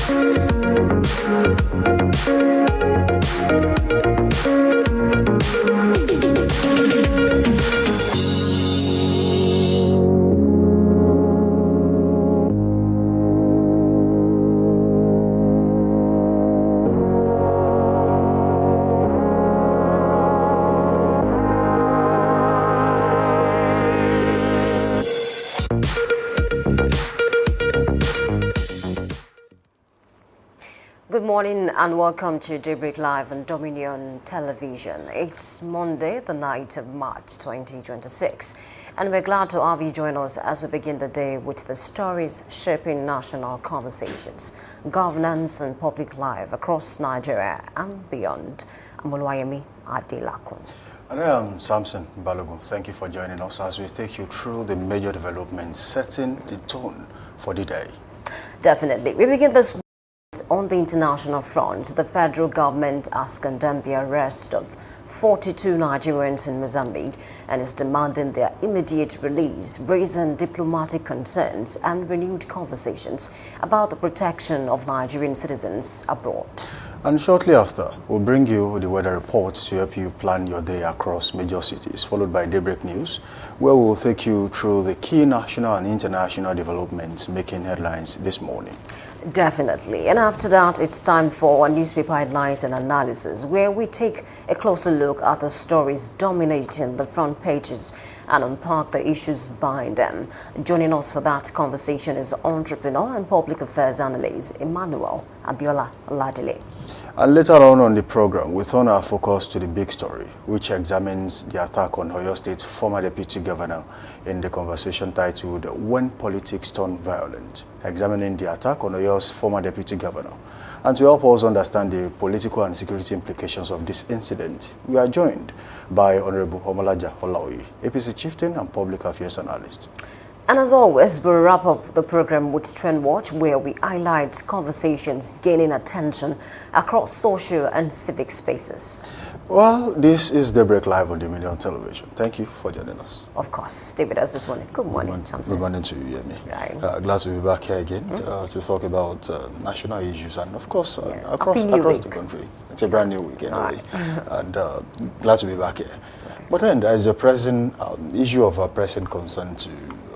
Good morning and welcome to Daybreak Live on Dominion Television. It's Monday, the 9th of March 2026, and we're glad to have you join us as we begin the day with the stories shaping national conversations, governance and public life across Nigeria and beyond. I'm Oluwayemi Adelakun. And I am Samson Balogun. Thank you for joining us as we take you through the major developments setting the tone for the day. Definitely. We begin this on the international front. The federal government has condemned the arrest of 42 Nigerians in Mozambique and is demanding their immediate release, raising diplomatic concerns and renewed conversations about the protection of Nigerian citizens abroad. And shortly after, we'll bring you the weather report to help you plan your day across major cities, followed by Daybreak News, where we'll take you through the key national and international developments making headlines this morning. Definitely. And after that, it's time for our newspaper headlines and analysis, where we take a closer look at the stories dominating the front pages and unpack the issues behind them. Joining us for that conversation is entrepreneur and public affairs analyst Emmanuel Abiola Ladile. And later on the program, we turn our focus to the big story, which examines the attack on Oyo State's former deputy governor in the conversation titled When Politics Turn Violent, examining the attack on Oyo's former deputy governor. And to help us understand the political and security implications of this incident, we are joined by Honorable Omolaja Olaoye, APC chieftain and public affairs analyst. And as always, we'll wrap up the program with Trend Watch, where we highlight conversations gaining attention across social and civic spaces. Well, this is Daybreak Live on Dominion Television. Thank you for joining us. Of course. Stay with us this morning. Good morning, Samson. Good morning to you, Yemi. Right. Glad to be back here again to talk about national issues and, of course, across the country. It's a brand new week anyway. And glad to be back here. But then there is a present issue of a pressing concern to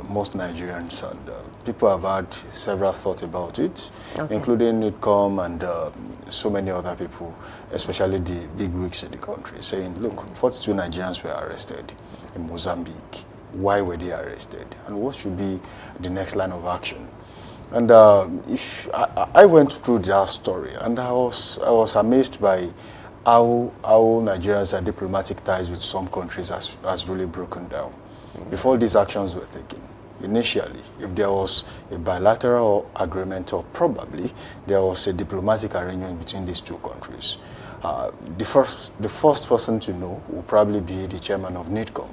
most Nigerians, and people have had several thoughts about it, including NIDCOM and so many other people, especially the big wigs in the country, saying, look, 42 Nigerians were arrested in Mozambique. Why were they arrested? And what should be the next line of action? And if I went through that story, and I was amazed by how Nigerians' diplomatic ties with some countries has really broken down. Before these actions were taken, initially, if there was a bilateral agreement, or probably there was a diplomatic arrangement between these two countries, the first person to know will probably be the chairman of NIDCOM.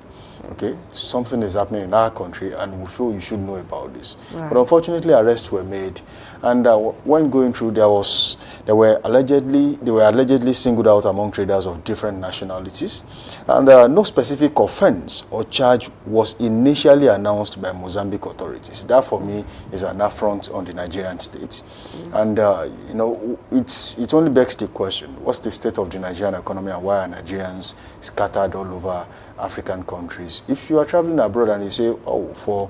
Okay, something is happening in our country, and we feel you should know about this. Right. But unfortunately, arrests were made, and when going through, they were allegedly singled out among traders of different nationalities, and no specific offense or charge was initially announced by Mozambique authorities. That, for me, is an affront on the Nigerian state, and you know, it only begs the question: what's the state of the Nigerian economy, and why are Nigerians scattered all over African countries? If you are traveling abroad and you say, oh, for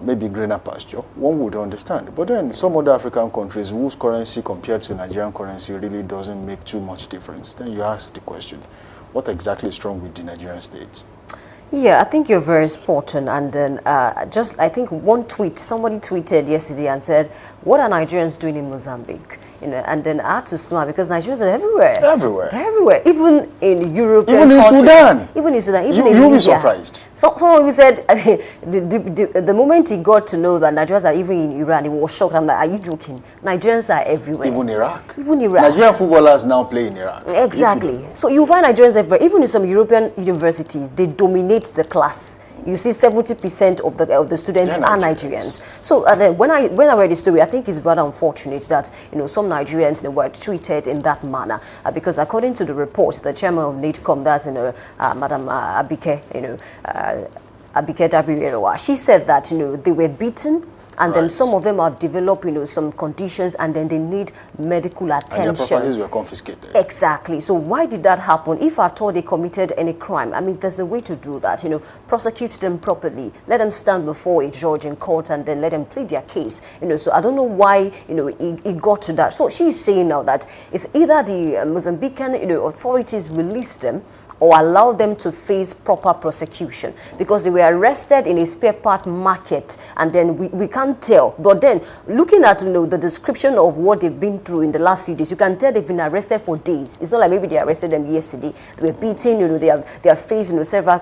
maybe greener pasture, one would understand. But then some other African countries whose currency compared to Nigerian currency really doesn't make too much difference, then you ask the question, what exactly is wrong with the Nigerian state? Yeah, I think you're very spot on. And then I think one tweet, somebody tweeted yesterday and said, what are Nigerians doing in Mozambique? You know, and then I had to smile because Nigerians are everywhere. Everywhere. Even in Europe. Even in Sudan. Even in Sudan. You'll be surprised. So someone even said, the moment he got to know that Nigerians are even in Iran, he was shocked. I'm like, are you joking? Nigerians are everywhere. Even Iraq. Nigerian footballers now play in Iraq. Exactly. So you find Nigerians everywhere. Even in some European universities, they dominate the class. You see, 70% of the students are Nigerians. So then when I read the story, I think it's rather unfortunate that some Nigerians were treated in that manner because according to the report, the chairman of NIDCOM, that's Madam Abike, Abike Dabirewa, she said that they were beaten and then some of them have developed, some conditions, and then they need medical attention. And their properties were confiscated. Exactly. So why did that happen? If at all they committed any crime, I mean, there's a way to do that. Prosecute them properly. Let them stand before a judge in court, and then let them plead their case. So I don't know why, it got to that. So she's saying now that it's either the Mozambican, authorities release them or allow them to face proper prosecution, because they were arrested in a spare part market, and then we can't tell. But then looking at the description of what they've been through in the last few days, you can tell they've been arrested for days. It's not like maybe they arrested them yesterday. They were beaten, they are facing several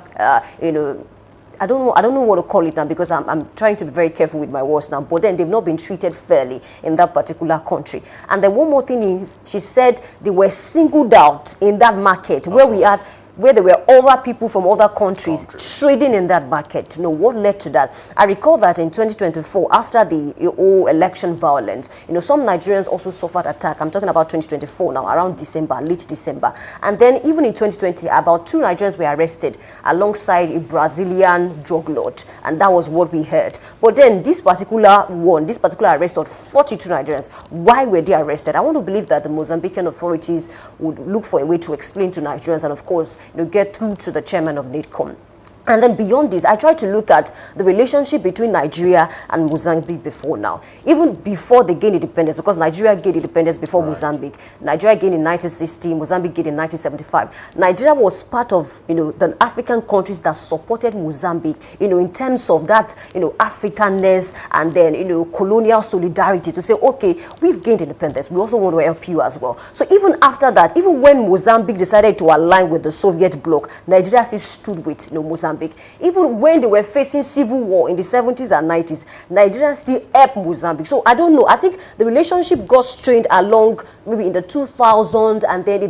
I don't know what to call it now, because I'm trying to be very careful with my words now, but then they've not been treated fairly in that particular country. And then one more thing is, she said they were singled out in that market where there were other people from other countries trading in that market. What led to that? I recall that in 2024, after the election violence, some Nigerians also suffered attack. I'm talking about 2024 now, around December, late December. And then even in 2020, about 2 Nigerians were arrested alongside a Brazilian drug lord. And that was what we heard. But then this particular arrest of 42 Nigerians, why were they arrested? I want to believe that the Mozambican authorities would look for a way to explain to Nigerians, and of course, get through to the chairman of NIDCOM. And then beyond this, I tried to look at the relationship between Nigeria and Mozambique before now. Even before they gained independence, because Nigeria gained independence before Mozambique. Nigeria gained in 1960, Mozambique gained in 1975. Nigeria was part of, the African countries that supported Mozambique, in terms of that, Africanness, and then, colonial solidarity, to say, okay, we've gained independence. We also want to help you as well. So even after that, even when Mozambique decided to align with the Soviet bloc, Nigeria still stood with, Mozambique. Even when they were facing civil war in the 70s and 90s, Nigeria still helped Mozambique. So I don't know. I think the relationship got strained along maybe in the 2000s, and then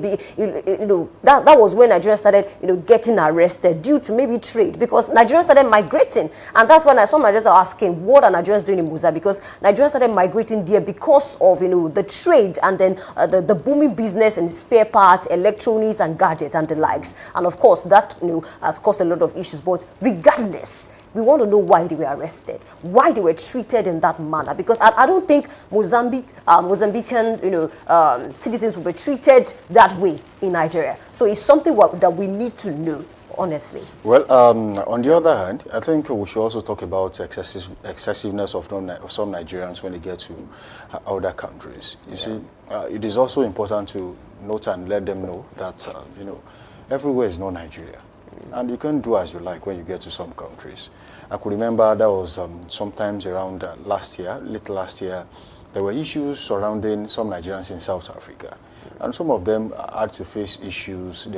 that was when Nigeria started getting arrested due to maybe trade, because Nigeria started migrating, and that's when some Nigerians are asking, what are Nigerians doing in Mozambique? Because Nigeria started migrating there because of the trade, and then the booming business and spare parts, electronics, and gadgets and the likes. And of course that has caused a lot of issues. But regardless, we want to know why they were arrested, why they were treated in that manner, because I don't think Mozambican citizens will be treated that way in Nigeria. So it's something that we need to know, honestly. Well, on the other hand, I think we should also talk about excessiveness of some Nigerians when they get to other countries. You see, it is also important to note and let them know that everywhere is not Nigeria. And you can do as you like when you get to some countries. I could remember that was sometimes around late last year, there were issues surrounding some Nigerians in South Africa. And some of them had to face issues. They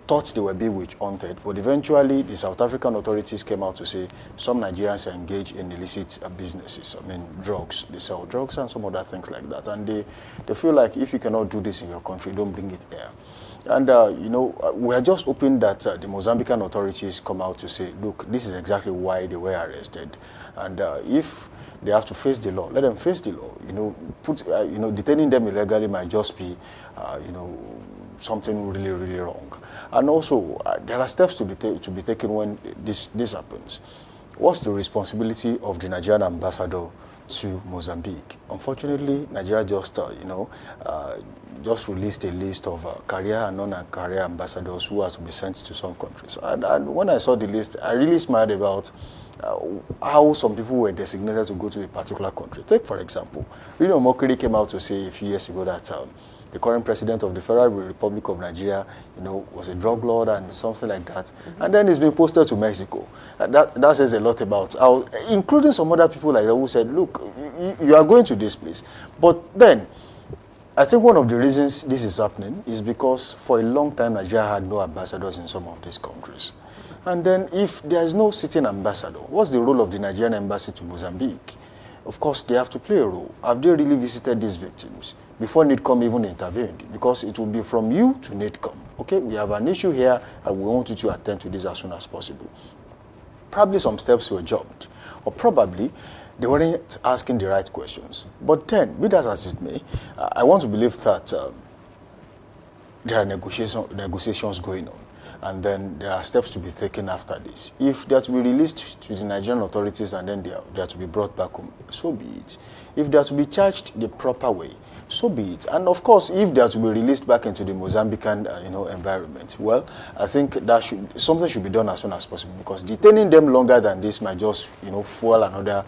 thought they were being witch hunted, but eventually the South African authorities came out to say some Nigerians are engaged in illicit businesses. I mean, drugs. They sell drugs and some other things like that. And they feel like if you cannot do this in your country, don't bring it here. And, we are just hoping that the Mozambican authorities come out to say, look, this is exactly why they were arrested. And if they have to face the law, let them face the law. Detaining them illegally might just be, something really, really wrong. And also, there are steps to be taken when this happens. What's the responsibility of the Nigerian ambassador to Mozambique? Unfortunately, Nigeria just released a list of career and non-career ambassadors who are to be sent to some countries. And when I saw the list, I really smiled about how some people were designated to go to a particular country. Take, for example, Rino Mokiri came out to say a few years ago that the current president of the Federal Republic of Nigeria, was a drug lord and something like that. Mm-hmm. And then he's been posted to Mexico. That says a lot about how, including some other people like that who said, look, you are going to this place. But then, I think one of the reasons this is happening is because for a long time, Nigeria had no ambassadors in some of these countries. And then if there is no sitting ambassador, what's the role of the Nigerian embassy to Mozambique? Of course, they have to play a role. Have they really visited these victims before NIDCOM even intervened? Because it will be from you to NIDCOM. Okay, we have an issue here and we want you to attend to this as soon as possible. Probably some steps were jumped, or probably they weren't asking the right questions. But then, be that as it may, I want to believe that there are negotiations going on. and then there are steps to be taken after this. If they are to be released to the Nigerian authorities and then they are to be brought back home, so be it. If they are to be charged the proper way, so be it. And of course, if they are to be released back into the Mozambican, environment, well, I think that something should be done as soon as possible, because detaining them longer than this might just, fuel another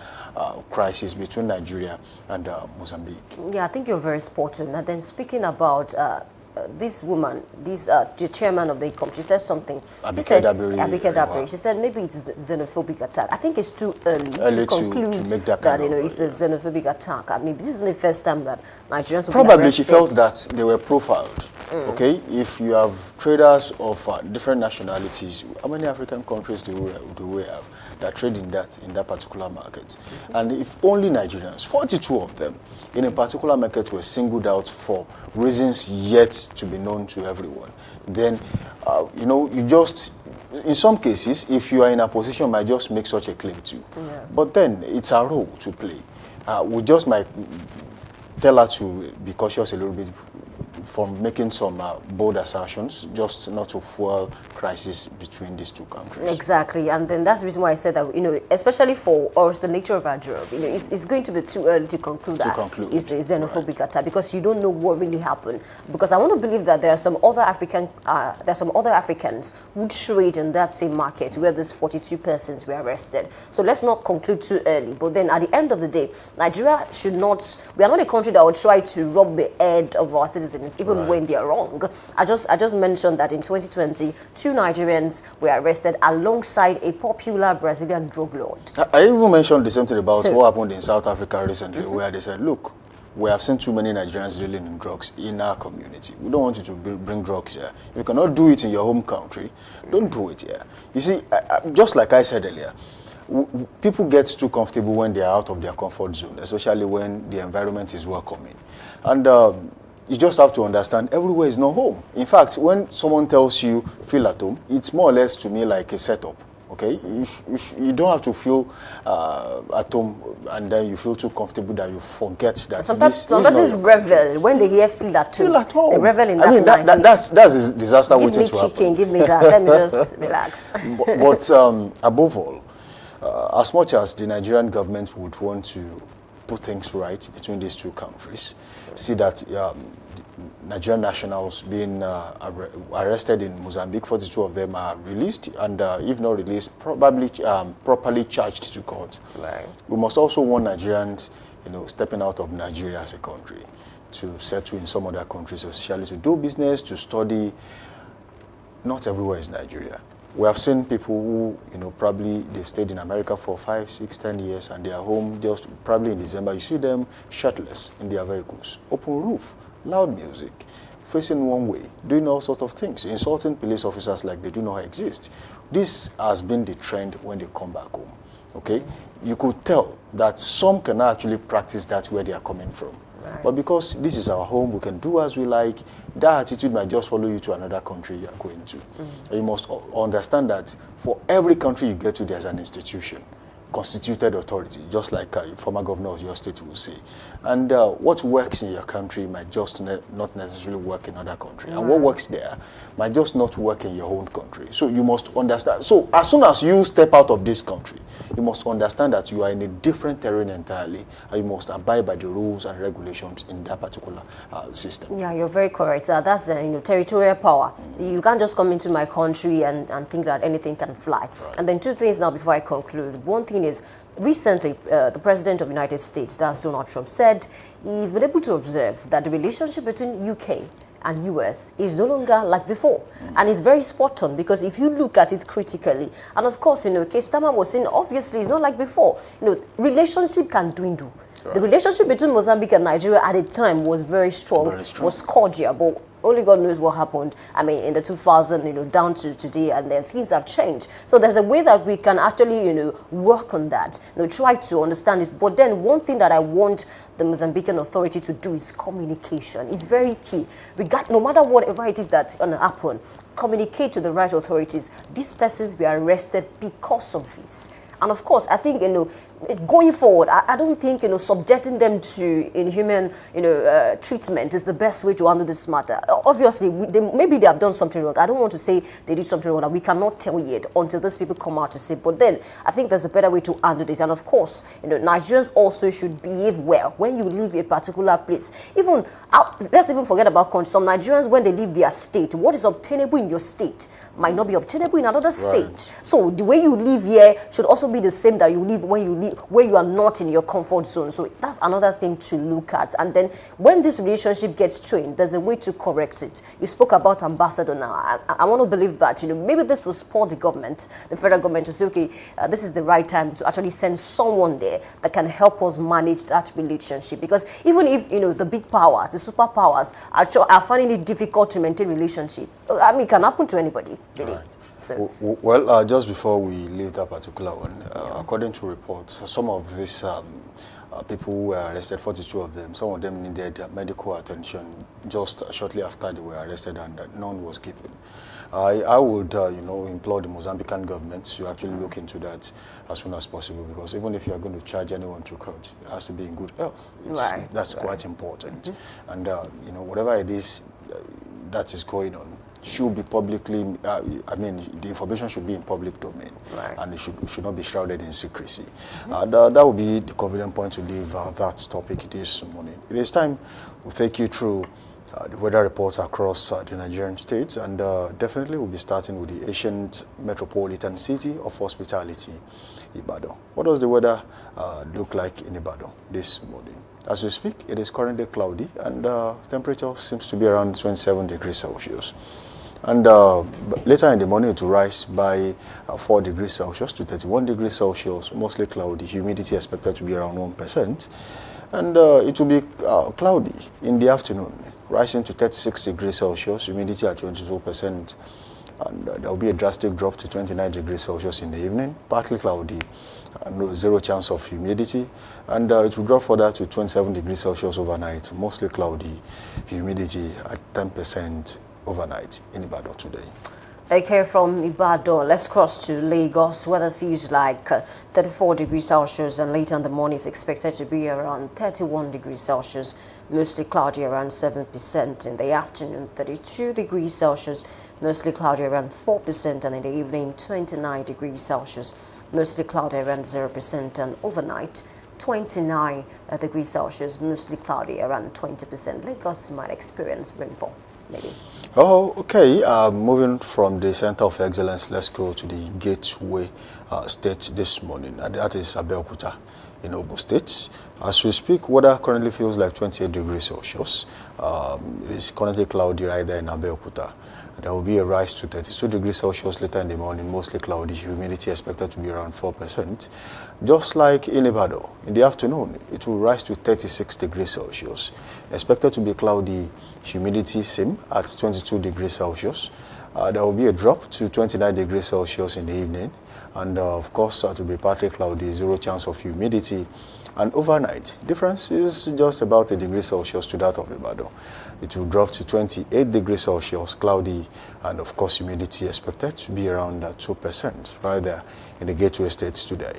crisis between Nigeria and Mozambique. Yeah, I think you're very spot on. And then speaking about this woman, the chairman of the country, said something. Abike Dabiri. She said maybe it's a xenophobic attack. I think it's too early to conclude to make that kind of, it's a xenophobic attack. I mean, this is the first time that Nigerians will probably be arrested. She felt that they were profiled. Okay, if you have traders of different nationalities, how many African countries do we have that trade in that particular market? And if only Nigerians, 42 of them, in a particular market were singled out for reasons yet to be known to everyone, then you just, in some cases, if you are in a position, might just make such a claim too. Yeah. But then it's our role to play. We just might tell her to be cautious a little bit from making some bold assertions, just not to fuel crisis between these two countries. Exactly, and then that's the reason why I said that, especially for us, the nature of our job, it's going to be too early to conclude that it's a xenophobic attack, because you don't know what really happened. Because I want to believe that there are some other Africans who trade in that same market where these 42 persons were arrested. So let's not conclude too early. But then at the end of the day, Nigeria should not. We are not a country that will try to rub the head of our citizens, even when they are wrong. I just mentioned that in 2020, 2 Nigerians were arrested alongside a popular Brazilian drug lord. I even mentioned the same thing about what happened in South Africa recently, where they said, look, we have seen too many Nigerians dealing in drugs in our community. We don't want you to bring drugs here. If you cannot do it in your home country, don't do it here. You see, just like I said earlier, people get too comfortable when they are out of their comfort zone, especially when the environment is welcoming. And you just have to understand everywhere is not home. In fact, when someone tells you feel at home, it's more or less to me like a setup. Okay, you don't have to feel at home and then you feel too comfortable that you forget that. Sometimes revel when they hear feel at home. Feel at home. They revel in that. I mean, that's a disaster waiting to happen. Give me chicken, give me that. Let me just relax. But above all, as much as the Nigerian government would want to put things right between these two countries, see that Nigerian nationals being arrested in Mozambique, 42 of them are released, and if not released, probably properly charged to court. Right. We must also warn Nigerians, stepping out of Nigeria as a country to settle in some other countries, especially to do business, to study. Not everywhere is Nigeria. We have seen people who, probably they've stayed in America for 5, 6, 10 years and they are home just probably in December. You see them shirtless in their vehicles, open roof, loud music, facing one way, doing all sorts of things, insulting police officers like they do not exist. This has been the trend when they come back home, okay? You could tell that some can actually practice that where they are coming from. Right. But because this is our home, we can do as we like, that attitude might just follow you to another country you are going to. You must understand that for every country you get to, there's an institution, constituted authority, just like former governor of your state will say. And what works in your country might just not necessarily work in another country. And what works there might just not work in your own country. So you must understand. So as soon as you step out of this country, you must understand that you are in a different terrain entirely, and you must abide by the rules and regulations in that particular system. Yeah, you're very correct. That's territorial power. You can't just come into my country and think that anything can fly. Right. And then 2 things now before I conclude. One thing is, recently, the President of the United States, that's Donald Trump, said he's been able to observe that the relationship between UK and US is no longer like before. And it's very spot on, because if you look at it critically, and of course, Kestama was saying, obviously, it's not like before. Relationship can dwindle. Right. The relationship between Mozambique and Nigeria at the time was very strong, was cordial, but only God knows what happened. I mean, in the 2000, down to today, and then things have changed. So there's a way that we can actually, work on that, try to understand this. But then one thing that I want the Mozambican authority to do is communication. It's very key. No matter whatever it is that's going to happen, communicate to the right authorities. These persons were arrested because of this. And of course, I think, going forward, I don't think, subjecting them to inhuman, treatment is the best way to handle this matter. Obviously, maybe they have done something wrong. I don't want to say they did something wrong that we cannot tell yet until these people come out to say. But then I think there's a better way to handle this. And of course, Nigerians also should behave well when you leave a particular place. Even let's even forget about country. Some Nigerians, when they leave their state, what is obtainable in your state might not be obtainable in another state. Right. So the way you live here should also be the same that you live when you live where you are not in your comfort zone. So that's another thing to look at. And then when this relationship gets strained, there's a way to correct it. You spoke about ambassador now. I want to believe that maybe this will spur the government, the federal government, to say, okay, this is the right time to actually send someone there that can help us manage that relationship. Because even if the big powers, the superpowers are finding it difficult to maintain relationship, I mean, it can happen to anybody. Really. Right. So. Well, just before we leave that particular one, according to reports, some of these people who were arrested, 42 of them, some of them needed medical attention just shortly after they were arrested, and none was given. I would, implore the Mozambican government to actually look into that as soon as possible, because even if you are going to charge anyone to court, it has to be in good health. That's quite important. And, whatever it is that is going on should be publicly, the information should be in public domain, and it should not be shrouded in secrecy. That would be the convenient point to leave that topic this morning. It is time we take you through the weather reports across the Nigerian states, and definitely we'll be starting with the ancient metropolitan city of hospitality, Ibadan. What does the weather look like in Ibadan this morning? As we speak, it is currently cloudy, and temperature seems to be around 27 degrees Celsius. And later in the morning, it will rise by 4 degrees Celsius to 31 degrees Celsius, mostly cloudy. Humidity expected to be around 1%. And it will be cloudy in the afternoon, rising to 36 degrees Celsius, humidity at 22%. And there will be a drastic drop to 29 degrees Celsius in the evening, partly cloudy, zero chance of humidity. And it will drop further to 27 degrees Celsius overnight, mostly cloudy, humidity at 10%. Overnight in Ibadan today. Okay, from Ibadan, let's cross to Lagos. Weather feels like 34 degrees Celsius, and later in the morning is expected to be around 31 degrees Celsius, mostly cloudy around 7%. In the afternoon, 32 degrees Celsius, mostly cloudy around 4%, and in the evening, 29 degrees Celsius, mostly cloudy around 0%, and overnight, 29 degrees Celsius, mostly cloudy around 20%. Lagos might experience rainfall, maybe. Oh, okay. Moving from the Center of Excellence, let's go to the Gateway State this morning. That is Abeokuta in Ogun State. As we speak, weather currently feels like 28 degrees Celsius. It is currently cloudy right there in Abeokuta. There will be a rise to 32 degrees Celsius later in the morning, mostly cloudy. Humidity expected to be around 4%. Just like in Ibadan, in the afternoon, it will rise to 36 degrees Celsius. Expected to be cloudy, humidity same at 22 degrees Celsius. There will be a drop to 29 degrees Celsius in the evening. And of course, to be partly cloudy, zero chance of humidity. And overnight, difference is just about 1 degree Celsius to that of Ibadan. It will drop to 28 degrees Celsius, cloudy, and of course, humidity expected to be around 2% right there in the Gateway States today.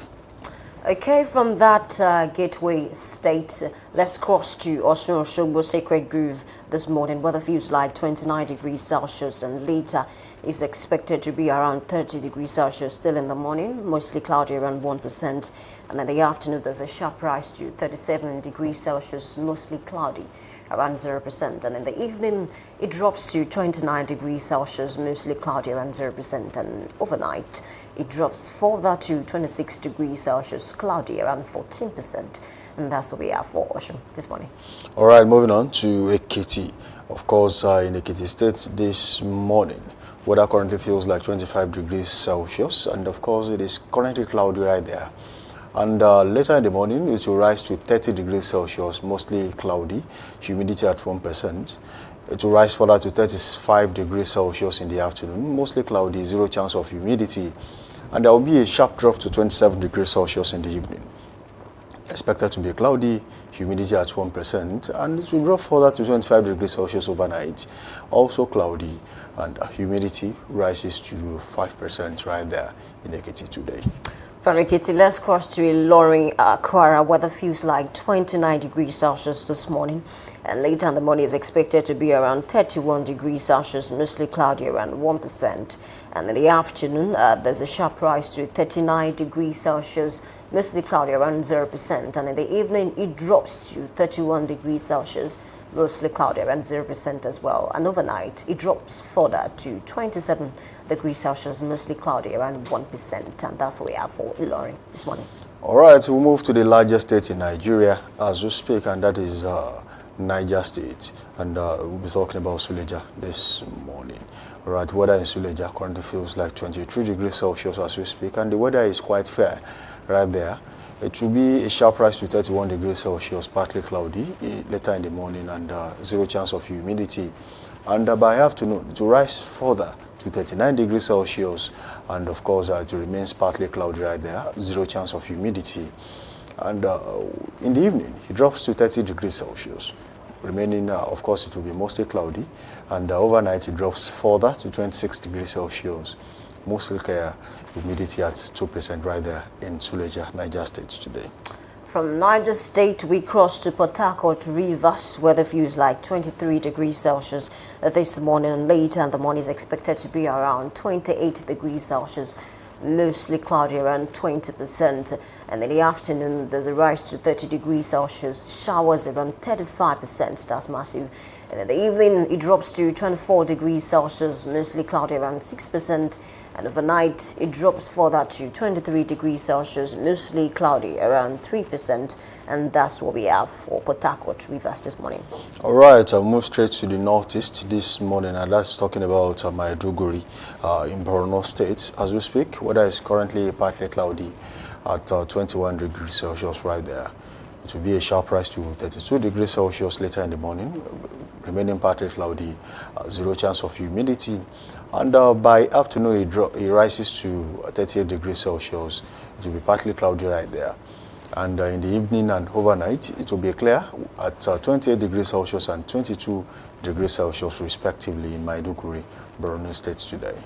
Okay, from that Gateway State, let's cross to Osun Osogbo Sacred Grove this morning. Weather feels like 29 degrees Celsius, and later is expected to be around 30 degrees Celsius still in the morning, mostly cloudy around 1%. And in the afternoon, there's a sharp rise to 37 degrees Celsius, mostly cloudy around 0%. And in the evening, it drops to 29 degrees Celsius, mostly cloudy around 0%. And overnight, it drops further to 26 degrees Celsius, cloudy around 14%. And that's what we have for Osun this morning. All right, moving on to Ekiti. Of course, in Ekiti State this morning, weather currently feels like 25 degrees Celsius. And of course, it is currently cloudy right there. And later in the morning, it will rise to 30 degrees Celsius, mostly cloudy, humidity at 1%. It will rise further to 35 degrees Celsius in the afternoon, mostly cloudy, zero chance of humidity. And there will be a sharp drop to 27 degrees Celsius in the evening. Expected to be cloudy, humidity at 1%, and it will drop further to 25 degrees Celsius overnight. Also cloudy, and humidity rises to 5% right there in Ekiti today. From Ekiti, let's cross to Ilorin, Kwara. Weather feels like 29 degrees Celsius this morning, and later in the morning is expected to be around 31 degrees Celsius, mostly cloudy, around 1%. And in the afternoon, there's a sharp rise to 39 degrees Celsius, mostly cloudy, around 0%. And in the evening, it drops to 31 degrees Celsius, mostly cloudy, around 0% as well. And overnight, it drops further to 27 degrees Celsius, mostly cloudy, around 1%. And that's what we have for Ilorin this morning. All right, we'll move to the largest state in Nigeria as we speak, and that is Niger State. And we'll be talking about Suleja this morning. All right, weather in Suleja currently feels like 23 degrees Celsius as we speak, and the weather is quite fair right there. It will be a sharp rise to 31 degrees Celsius, partly cloudy later in the morning, and zero chance of humidity. And by afternoon, it will rise further to 39 degrees Celsius, and of course, it remains partly cloudy right there, zero chance of humidity. And in the evening, it drops to 30 degrees Celsius. Remaining, of course, it will be mostly cloudy, and overnight, it drops further to 26 degrees Celsius. Mostly clear, humidity at 2% right there in Suleja, Niger State today. From Niger State, we cross to Port Harcourt, Rivers. Weather feels like 23 degrees Celsius this morning, and later in the morning is expected to be around 28 degrees Celsius, mostly cloudy, around 20%. And in the afternoon, there's a rise to 30 degrees Celsius, showers around 35%, that's massive. And in the evening, it drops to 24 degrees Celsius, mostly cloudy, around 6%. And overnight, it drops further to 23 degrees Celsius, mostly cloudy, around 3%. And that's what we have for Port Harcourt, Rivers this morning. All right, I'll move straight to the northeast this morning, and that's talking about Maiduguri in Borno State. As we speak, weather is currently partly cloudy at 21 degrees Celsius right there. It will be a sharp rise to 32 degrees Celsius later in the morning, remaining partly cloudy, zero chance of humidity. And by afternoon, it rises to 38 degrees Celsius. It will be partly cloudy right there. And in the evening and overnight, it will be clear at 28 degrees Celsius and 22 degrees Celsius, respectively, in Maiduguri, Borno State today.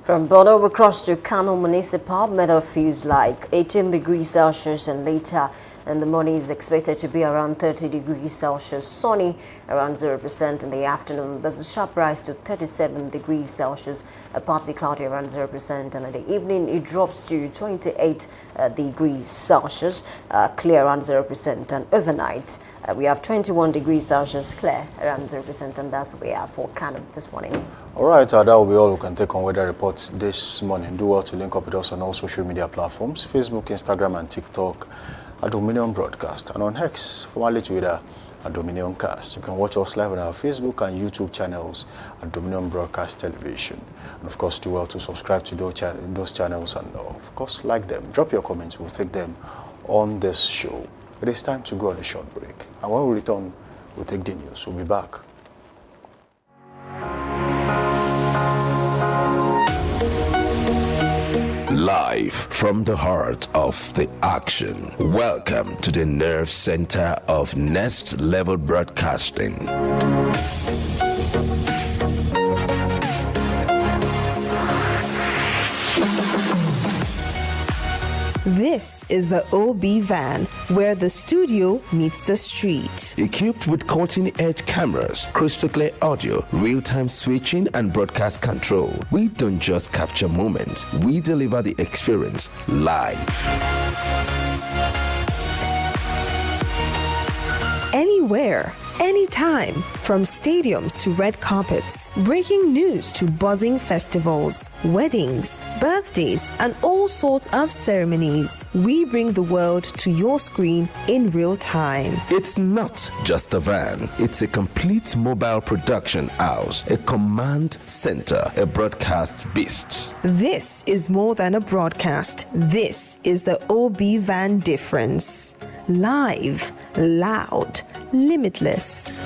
From Borno, we cross to Kano Municipal. Weather feels like 18 degrees Celsius, and later in the morning is expected to be around 30 degrees Celsius, sunny, around 0%. In the afternoon, there's a sharp rise to 37 degrees Celsius, partly cloudy, around 0%. And in the evening, it drops to 28 degrees Celsius, clear, around 0%. And overnight, we have 21 degrees Celsius, clear, around 0%. And that's what we have for Kano this morning. All right, that will be all we can take on weather reports this morning. Do well to link up with us on all social media platforms, Facebook, Instagram, and TikTok at Dominion Broadcast, and on X, formerly Twitter, at Dominion Cast. You can watch us live on our Facebook and YouTube channels at Dominion Broadcast Television. And of course, do well to subscribe to those channels, and of course, like them. Drop your comments, we'll take them on this show. It is time to go on a short break. And when we return, we'll take the news. We'll be back. Live from the heart of the action. Welcome to the nerve center of Next Level Broadcasting. This is the OB van, where the studio meets the street. Equipped with cutting-edge cameras, crystal clear audio, real-time switching, and broadcast control, we don't just capture moments, we deliver the experience live. Anywhere, anytime, from stadiums to red carpets, breaking news to buzzing festivals, weddings, birthdays, and all sorts of ceremonies. We bring the world to your screen in real time. It's not just a van, it's a complete mobile production house, a command center, a broadcast beast. This is more than a broadcast. This is the OB van difference. Live, loud, limitless.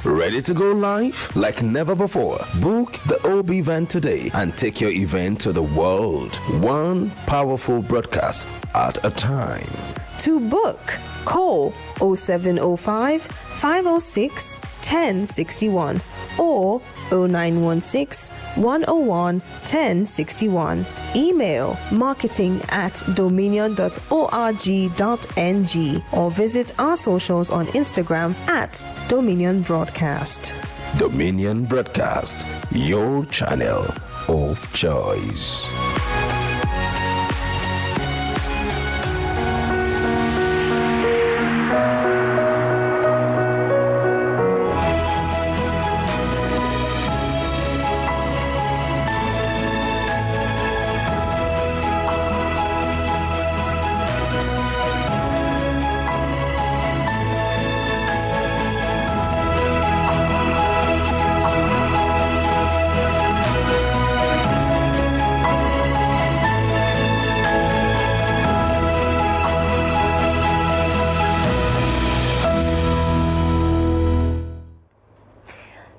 Ready to go live? Like never before. Book the OB van today and take your event to the world. One powerful broadcast at a time. To book, call 0705 506 1061 or 0916 101 1061. Email marketing@dominion.org.ng or visit our socials on Instagram @Dominion Broadcast. Dominion Broadcast, your channel of choice.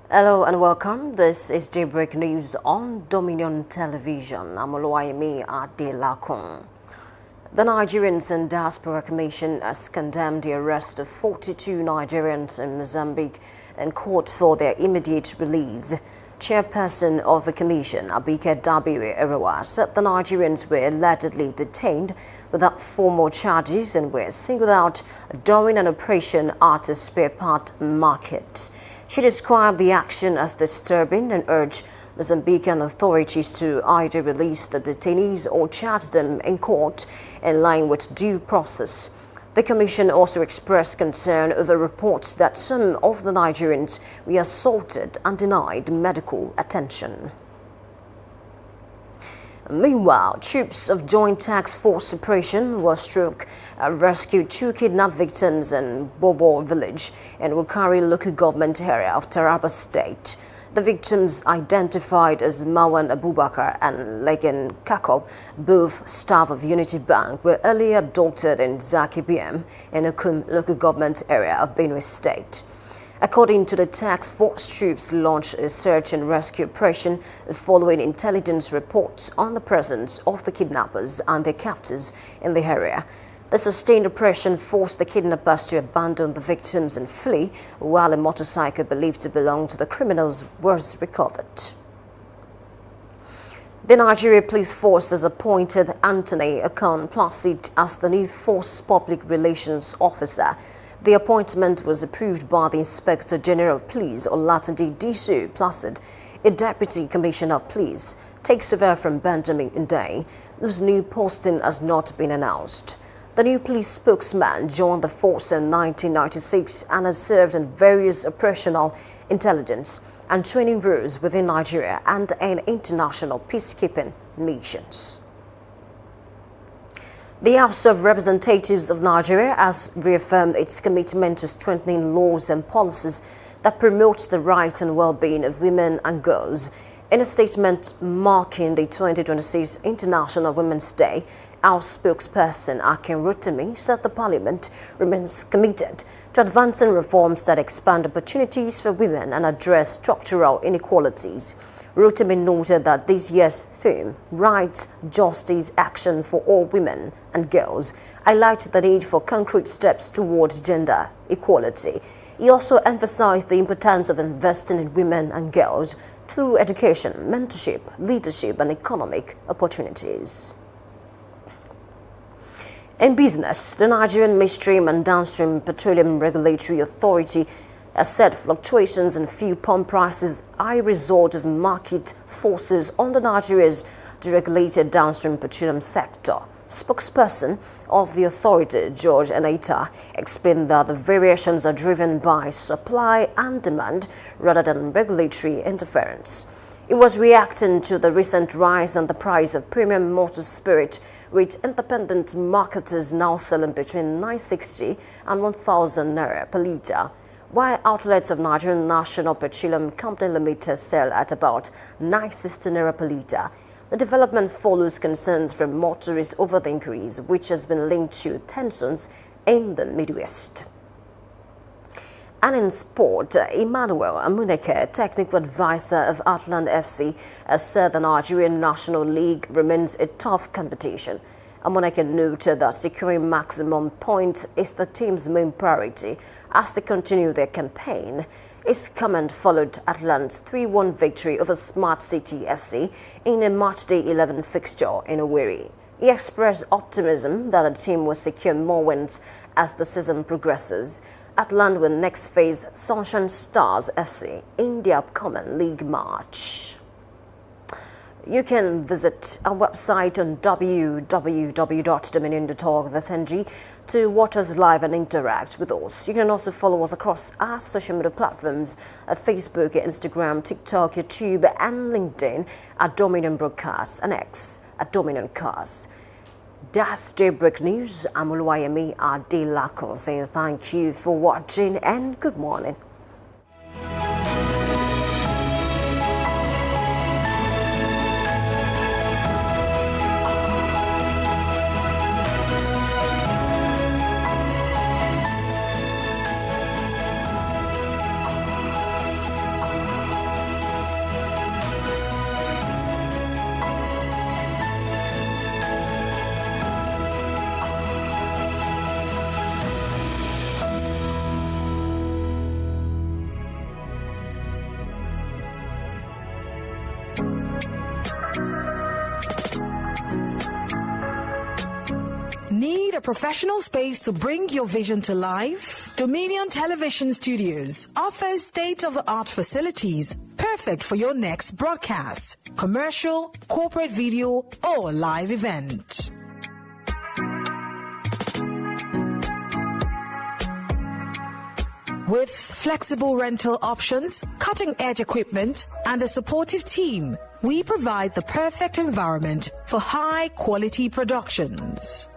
Hello and welcome. This is Daybreak News on Dominion Television. I'm Oluwayemi Adelakun. The Nigerians and Diaspora Commission has condemned the arrest of 42 Nigerians in Mozambique and called for their immediate release. Chairperson of the commission, Abike Dabiri Erewa, said the Nigerians were allegedly detained without formal charges and were singled out during an operation at a spare part market. She described the action as disturbing and urged Mozambican authorities to either release the detainees or charge them in court in line with due process. The commission also expressed concern over reports that some of the Nigerians were assaulted and denied medical attention. Meanwhile, troops of Joint Task Force Operation Wastrook rescued 2 kidnapped victims in Bobo village in Wukari local government area of Taraba State. The victims, identified as Mawan Abubakar and Legan Kakob, both staff of Unity Bank, were earlier abducted in Zaki BM in Ukum local government area of Benue State. According to the task force, troops launched a search and rescue operation following intelligence reports on the presence of the kidnappers and their captors in the area. The sustained operation forced the kidnappers to abandon the victims and flee, while a motorcycle believed to belong to the criminals was recovered. The Nigeria Police Force has appointed Anthony Akon Placid as the new Force Public Relations Officer. The appointment was approved by the Inspector General of Police, Olatunde Disu Placid. A Deputy Commissioner of Police takes over from Benjamin Nday, whose new posting has not been announced. The new police spokesman joined the force in 1996 and has served in various operational, intelligence and training roles within Nigeria and in international peacekeeping missions. The House of Representatives of Nigeria has reaffirmed its commitment to strengthening laws and policies that promote the right and well-being of women and girls. In a statement marking the 2026 International Women's Day, House spokesperson Akin Rotimi said the Parliament remains committed to advancing reforms that expand opportunities for women and address structural inequalities. Rotimi noted that this year's theme, Rights, Justice, Action for All Women and Girls, highlighted the need for concrete steps toward gender equality. He also emphasized the importance of investing in women and girls through education, mentorship, leadership, and economic opportunities. In business, the Nigerian Midstream and Downstream Petroleum Regulatory Authority has said fluctuations in fuel pump prices are a result of market forces under Nigeria's deregulated downstream petroleum sector. Spokesperson of the authority, George Anita, explained that the variations are driven by supply and demand rather than regulatory interference. It was reacting to the recent rise in the price of premium motor spirit, with independent marketers now selling between 960 and 1,000 naira per litre, while outlets of Nigerian National Petroleum Company Limited sell at about 960 naira per litre. The development follows concerns from motorists over the increase, which has been linked to tensions in the Midwest. And in sport, Emmanuel Amuneke, technical advisor of Atlant FC, has said the Nigerian National League remains a tough competition. Amuneke noted that securing maximum points is the team's main priority as they continue their campaign. His comment followed Atlant's 3-1 victory over Smart City FC in a matchday 11 fixture in Owerri. He expressed optimism that the team will secure more wins as the season progresses. Atlant will next face Sunshine Stars FC in the upcoming league match. You can visit our website on www.dominion.org.ng to watch us live and interact with us. You can also follow us across our social media platforms at Facebook, Instagram, TikTok, YouTube, and LinkedIn at Dominion Broadcast and X at Dominion Cast. That's Daybreak News. I'm Oluwayemi Adelakun saying thank you for watching and good morning. Need a professional space to bring your vision to life? Dominion Television Studios offers state-of-the-art facilities perfect for your next broadcast, commercial, corporate video, or live event. With flexible rental options, cutting-edge equipment, and a supportive team, we provide the perfect environment for high-quality productions.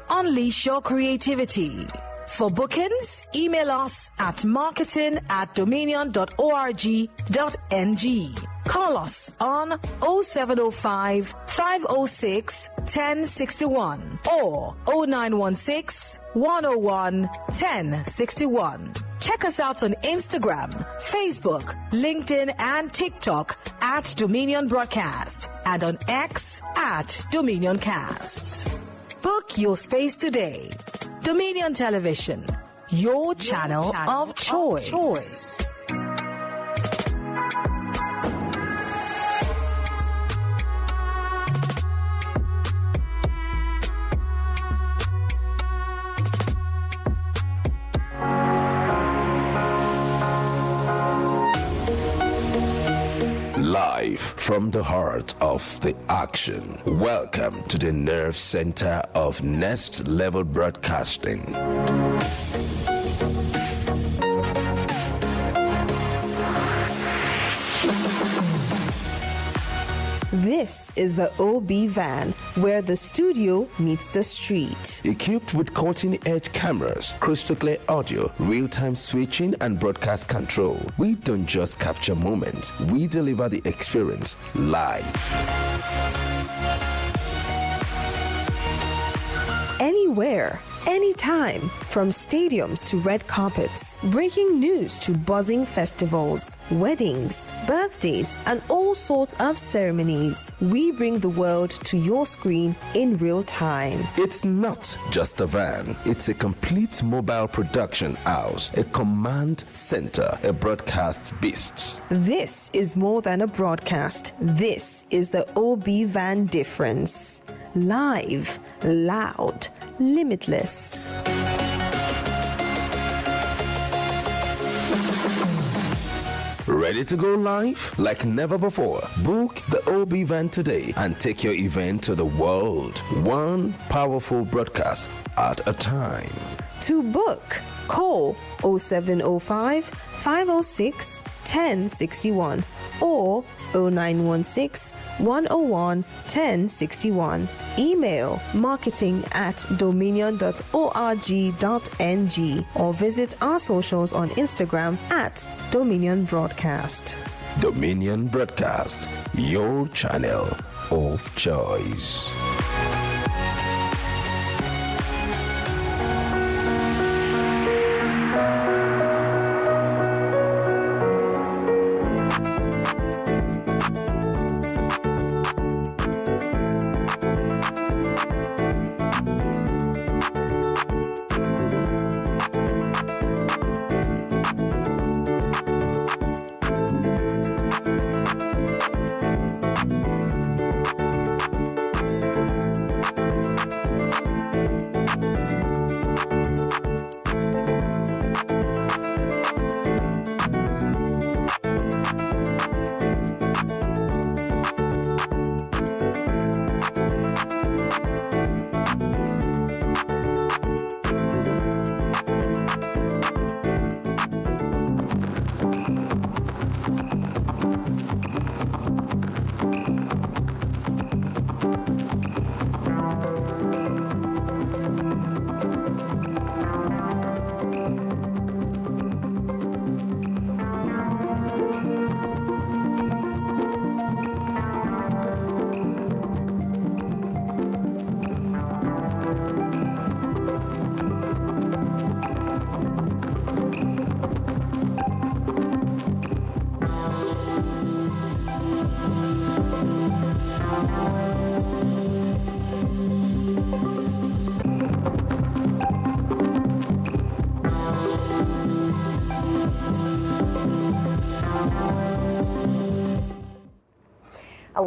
Unleash your creativity. For bookings, email us at marketing@dominion.org.ng. Call us on 0705 506 1061 or 0916 101 1061. Check us out on Instagram, Facebook, LinkedIn, and TikTok at Dominion Broadcast and on X at Dominion Cast. Book your space today. Dominion Television, your channel of choice. Live from the heart of the action. Welcome to the nerve center of next level broadcasting. This is the OB van, where the studio meets the street. Equipped with cutting-edge cameras, crystal clear audio, real-time switching, and broadcast control, we don't just capture moments, we deliver the experience live. Anywhere, anytime, from stadiums to red carpets, breaking news to buzzing festivals, weddings, birthdays, and all sorts of ceremonies. We bring the world to your screen in real time. It's not just a van, it's a complete mobile production house, a command center, a broadcast beast. This is more than a broadcast. This is the OB van difference. Live, loud, limitless. Ready to go live? Like never before. Book the OB van today and take your event to the world. One powerful broadcast at a time. To book, call 0705 506 1061 or 0916 101 1061. Email marketing@dominion.org.ng or visit our socials on Instagram at Dominion Broadcast. Dominion Broadcast, your channel of choice.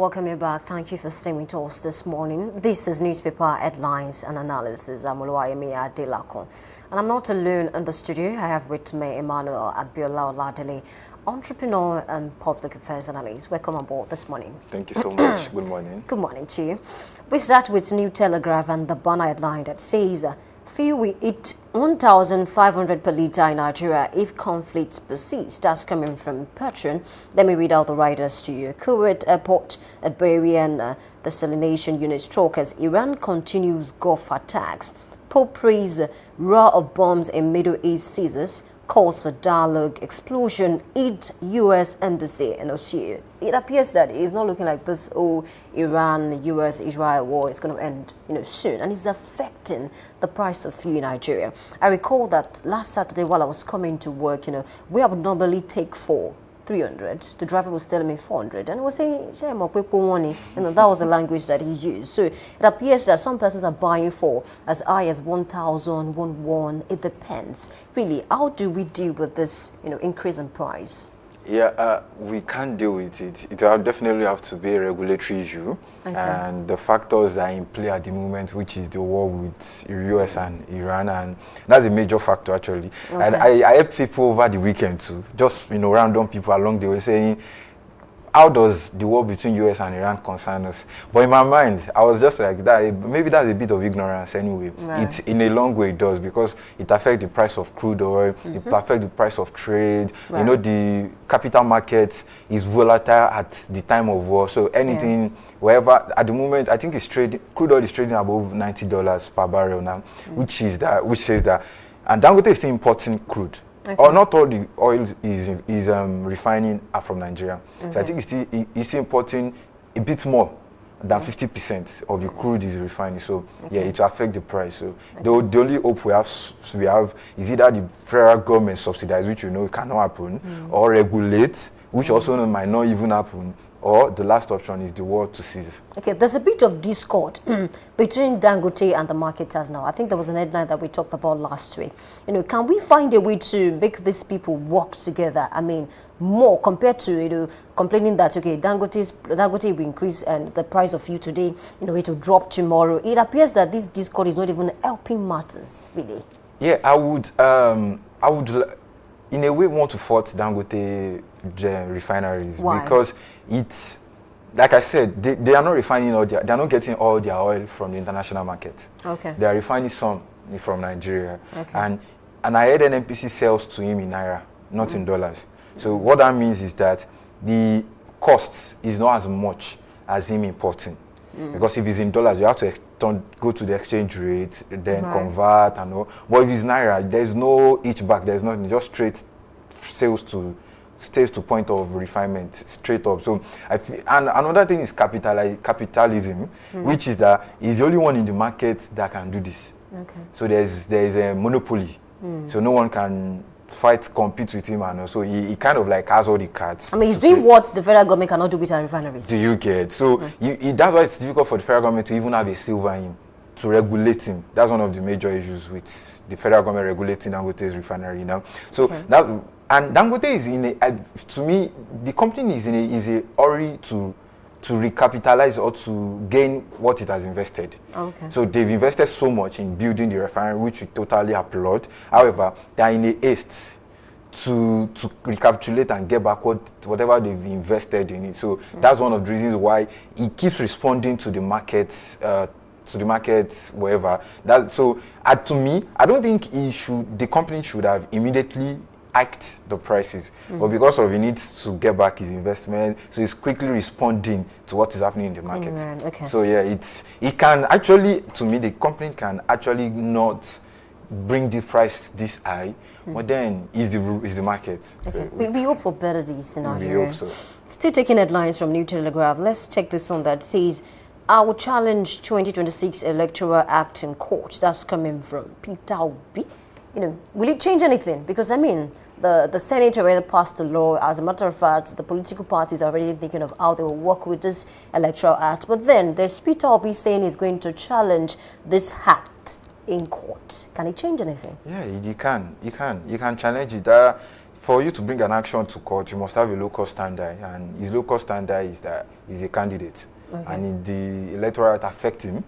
welcome you back. Thank you for staying with us this morning. This is Newspaper Headlines and Analysis. I'm Oluwayemi Adelakun. And I'm not alone in the studio. I have with me Emmanuel Abiola Oladele, entrepreneur and public affairs analyst. Welcome on board this morning. Thank you so much. Good morning. Good morning to you. We start with New Telegraph and the banner headline that says, fuel will hit 1,500 per litre in Nigeria if conflicts persist. That's coming from Patron. Let me read out the writers to you. Kuwait Airport, Iberian desalination unit struck as Iran continues Gulf attacks. Pope prays roar of bombs in Middle East seizes. Calls for dialogue. Explosion hit U.S. embassy in Osio. It appears that it's not looking like this Iran, U.S., Israel war is going to end, soon, and it's affecting the price of fuel in Nigeria. I recall that last Saturday while I was coming to work, where I would normally take 300, the driver was telling me 400, and he was saying, that was the language that he used. So it appears that some persons are buying for as high as 1,000, 1,100. It depends. Really, how do we deal with this, increase in price? Yeah, we can't deal with it. It will definitely have to be a regulatory issue. Okay. And the factors that are in play at the moment, which is the war with US and Iran, and that's a major factor actually. Okay. And I heard people over the weekend too, just random people along the way saying, how does the war between US and Iran concern us? But in my mind, I was just like, that. Maybe that's a bit of ignorance anyway. Right. In a long way it does, because it affects the price of crude oil, it affects the price of trade. Right. The capital market is volatile at the time of war. So anything, wherever, at the moment, I think crude oil is trading above $90 per barrel now, which says that, and Dangote is still importing crude. Okay. Or not all the oil is refining are from Nigeria. Okay. So I think it's still importing a bit more than 50% of the crude is refining. So yeah, it will affect the price. So the only hope we have is either the federal government subsidize, which it cannot happen, or regulate, which also might not even happen. Or the last option is the war to cease. Okay, there's a bit of discord between Dangote and the marketers now. I think there was an headline that we talked about last week. Can we find a way to make these people work together? I mean, more compared to complaining that Dangote will increase and the price of fuel today, it will drop tomorrow. It appears that this discord is not even helping matters, really. Yeah, I would in a way want to fault Dangote refineries. Why? Because it's, like I said, they are not refining they're not getting all their oil from the international market. Okay. They are refining some from Nigeria. Okay. And I heard NNPC sells to him in Naira, not in dollars. So what that means is that the cost is not as much as him importing. Because if it's in dollars, you have to go to the exchange rate, then convert and all. But if it's Naira, there's no each back, there's nothing, just straight sales to point of refinement, straight up. So and another thing is capitalism, which is that he's the only one in the market that can do this. Okay. So there's a monopoly. So no one can compete with him, and also he kind of like has all the cards. I mean, he's doing what the federal government cannot do with our refineries. Do you get? So that's why it's difficult for the federal government to even have a silver in to regulate him. That's one of the major issues with the federal government regulating Dangote's refinery now. So and Dangote is to me, the company is in a hurry to recapitalize or to gain what it has invested. Okay. So they've invested so much in building the refinery, which we totally applaud. However, they are in a haste to recapitulate and get back whatever they've invested in it. So that's one of the reasons why he keeps responding to the markets, wherever. To me, I don't think the company should have immediately hiked the prices, but because of he needs to get back his investment, so he's quickly responding to what is happening in the market. Okay. So yeah, it can actually, to me, the company can actually not bring the price this high, but then is the market. Okay. So we hope for better days in Nigeria. We hope so. Still taking headlines from New Telegraph. Let's check this one that says, I will challenge 2026 Electoral Act in court. That's coming from Peter Obi. Will it change anything? Because, I mean, the Senate already passed a law. As a matter of fact, the political parties are already thinking of how they will work with this Electoral Act. But then there's Peter Obi saying he's going to challenge this act in court. Can it change anything? Yeah, you can challenge it. for you to bring an action to court, you must have a local standard, and his local standard is that he's a candidate, and the electorate affect him.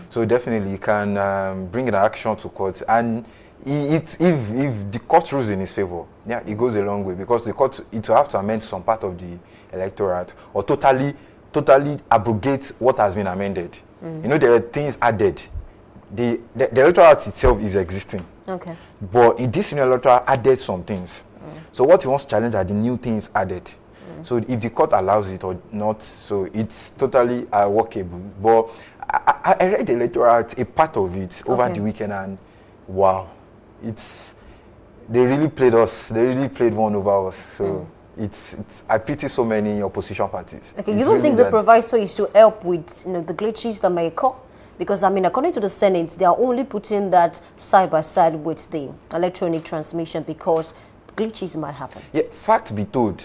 So definitely he can bring an action to court, and if the court rules in his favor, yeah, it goes a long way, because the court, it will have to amend some part of the electorate or totally abrogate what has been amended. You know, there are things added. The electorate itself is existing. Okay. But in this new electorate added some things. So what he wants to challenge are the new things added. So if the court allows it or not, so it's totally workable. But I read the electorate, a part of it, over the weekend, and wow, they really played us. They really played one over us. So I pity so many opposition parties. Okay, you don't think the proviso is to help with the glitches that may occur? Because, I mean, according to the Senate, they are only putting that side by side with the electronic transmission because glitches might happen. Yeah, fact be told,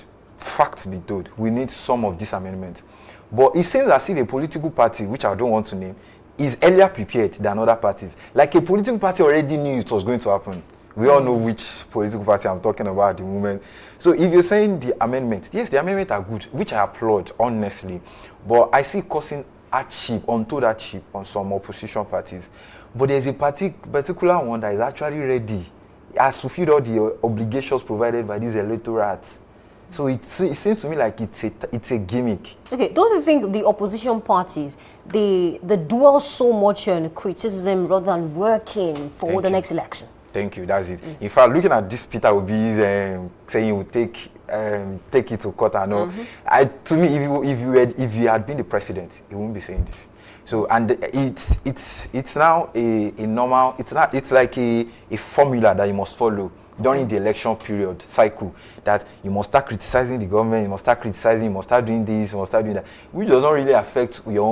we need some of this amendment. But it seems as if a political party, which I don't want to name, is earlier prepared than other parties. Like a political party already knew it was going to happen. We all know which political party I'm talking about at the moment. So if you're saying the amendment, yes, the amendment are good, which I applaud, honestly. But I see causing untold hardship on some opposition parties. But there's a particular one that is actually ready, has fulfilled all the obligations provided by these electorates. So it seems to me like it's a gimmick. Okay, don't you think the opposition parties, they dwell so much on criticism rather than working for the next election? Thank you, that's it. In fact, looking at this, Peter Obi's saying he would take it to court and all. To me, if you had been the president, he wouldn't be saying this. So, and it's now a normal. It's like a formula that you must follow during the election period cycle, that you must start criticizing the government, you must start doing this, you must start doing that, which does not really affect your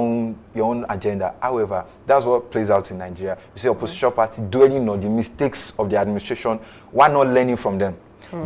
own agenda. However, that's what plays out in Nigeria. You see opposition party dwelling on the mistakes of the administration while not learning from them.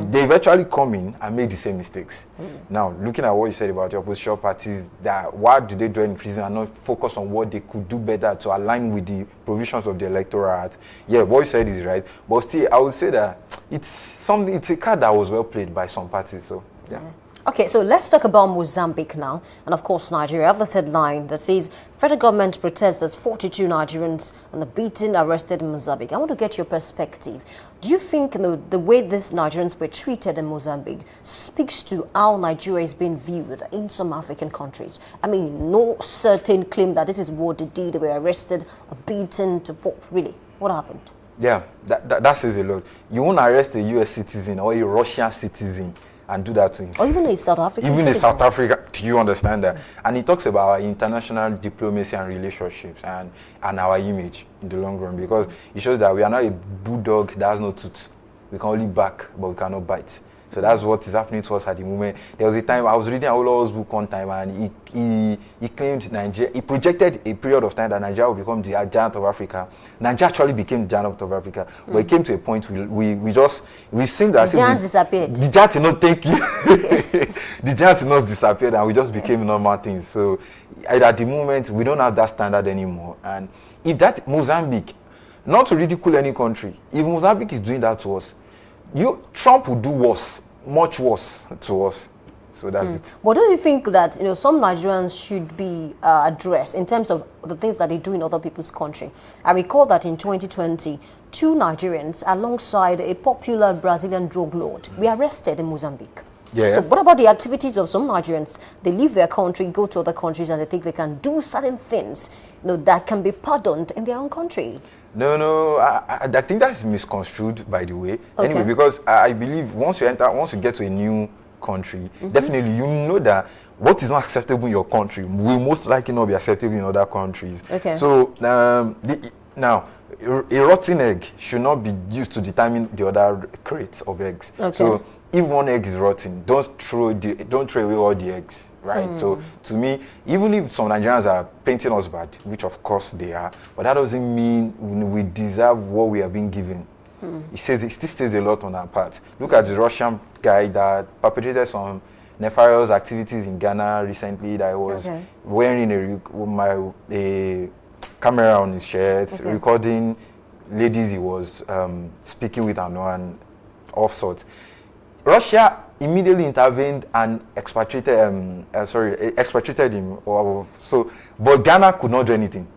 They eventually come in and make the same mistakes. Now, looking at what you said about the opposition parties, that why do they dwell in prison and not focus on what they could do better to align with the provisions of the electorate? Yeah, what you said is right. But still, I would say that it's a card that was well played by some parties. So, yeah. Okay, so let's talk about Mozambique now, and of course Nigeria. I have this headline that says, federal government protests as 42 Nigerians and the beaten arrested in Mozambique. I want to get your perspective. Do you think the way these Nigerians were treated in Mozambique speaks to how Nigeria is being viewed in some African countries? I mean, no certain claim that this is what they did. They were arrested, beaten to pulp. Really, what happened? Yeah, that says a lot. You won't arrest a U.S. citizen or a Russian citizen and do that to him. Or even a South African citizen. Even a South Africa, do you understand that? And he talks about our international diplomacy and relationships and our image in the long run, because it shows that we are not a bulldog that has no tooth. We can only bark, but we cannot bite. So that's what is happening to us at the moment. There was a time I was reading Awolowo's book one time, and he claimed Nigeria. He projected a period of time that Nigeria will become the giant of Africa. Nigeria actually became the giant of Africa. But it came to a point we seemed that the giant disappeared. The giant did not thank you. The giant did not disappear, and we just became normal things. So at the moment, we don't have that standard anymore. And if that Mozambique, not to ridicule any country, if Mozambique is doing that to us, Trump would do worse, much worse to us. So that's it. But do you think that some Nigerians should be addressed in terms of the things that they do in other people's country? I recall that in 2020, 2 Nigerians alongside a popular Brazilian drug lord were arrested in Mozambique. Yeah. So what about the activities of some Nigerians? They leave their country, go to other countries, and they think they can do certain things that can be pardoned in their own country. No, I think that's misconstrued, by the way. Okay. Anyway, because I believe once you get to a new country, definitely you know that what is not acceptable in your country will most likely not be acceptable in other countries. Okay. So now, a rotten egg should not be used to determine the other crates of eggs. Okay. So if one egg is rotten, don't throw away all the eggs. Right. So to me, even if some Nigerians are painting us bad, which of course they are, but that doesn't mean we deserve what we are being given. It still says a lot on our part. Look at the Russian guy that perpetrated some nefarious activities in Ghana recently, that was wearing a camera on his shirt, recording ladies he was speaking with and all sorts. Russia immediately intervened and expatriated him. But Ghana could not do anything.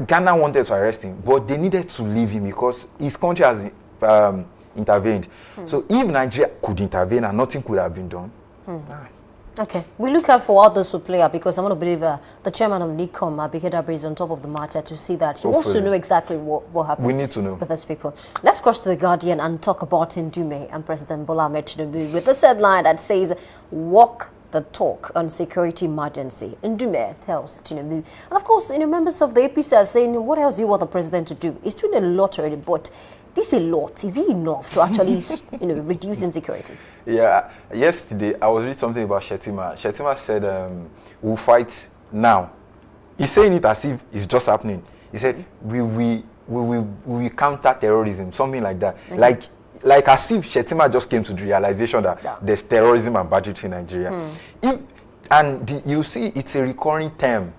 Ghana wanted to arrest him, but they needed to leave him because his country has intervened. So if Nigeria could intervene and nothing could have been done. Okay, we look out for how this will play out, because I want to believe the chairman of NICOM, Abike Daybreak, is on top of the matter to see that. He wants to know exactly what happened. We need to know. With these people. Let's cross to The Guardian and talk about Ndume and President Bola Ahmed Tinubu with this headline that says, walk the talk on security emergency. Ndume tells Tinubu. And of course, members of the APC are saying, what else do you want the president to do? He's doing a lot already, but this a lot. Is it enough to actually reduce insecurity? Yeah, yesterday I was reading something about Shettima. Shettima said, we'll fight now. He's saying it as if it's just happening. He said, we will counter terrorism, something like that. Okay. Like as if Shettima just came to the realization that there's terrorism and banditry in Nigeria. You see, it's a recurring theme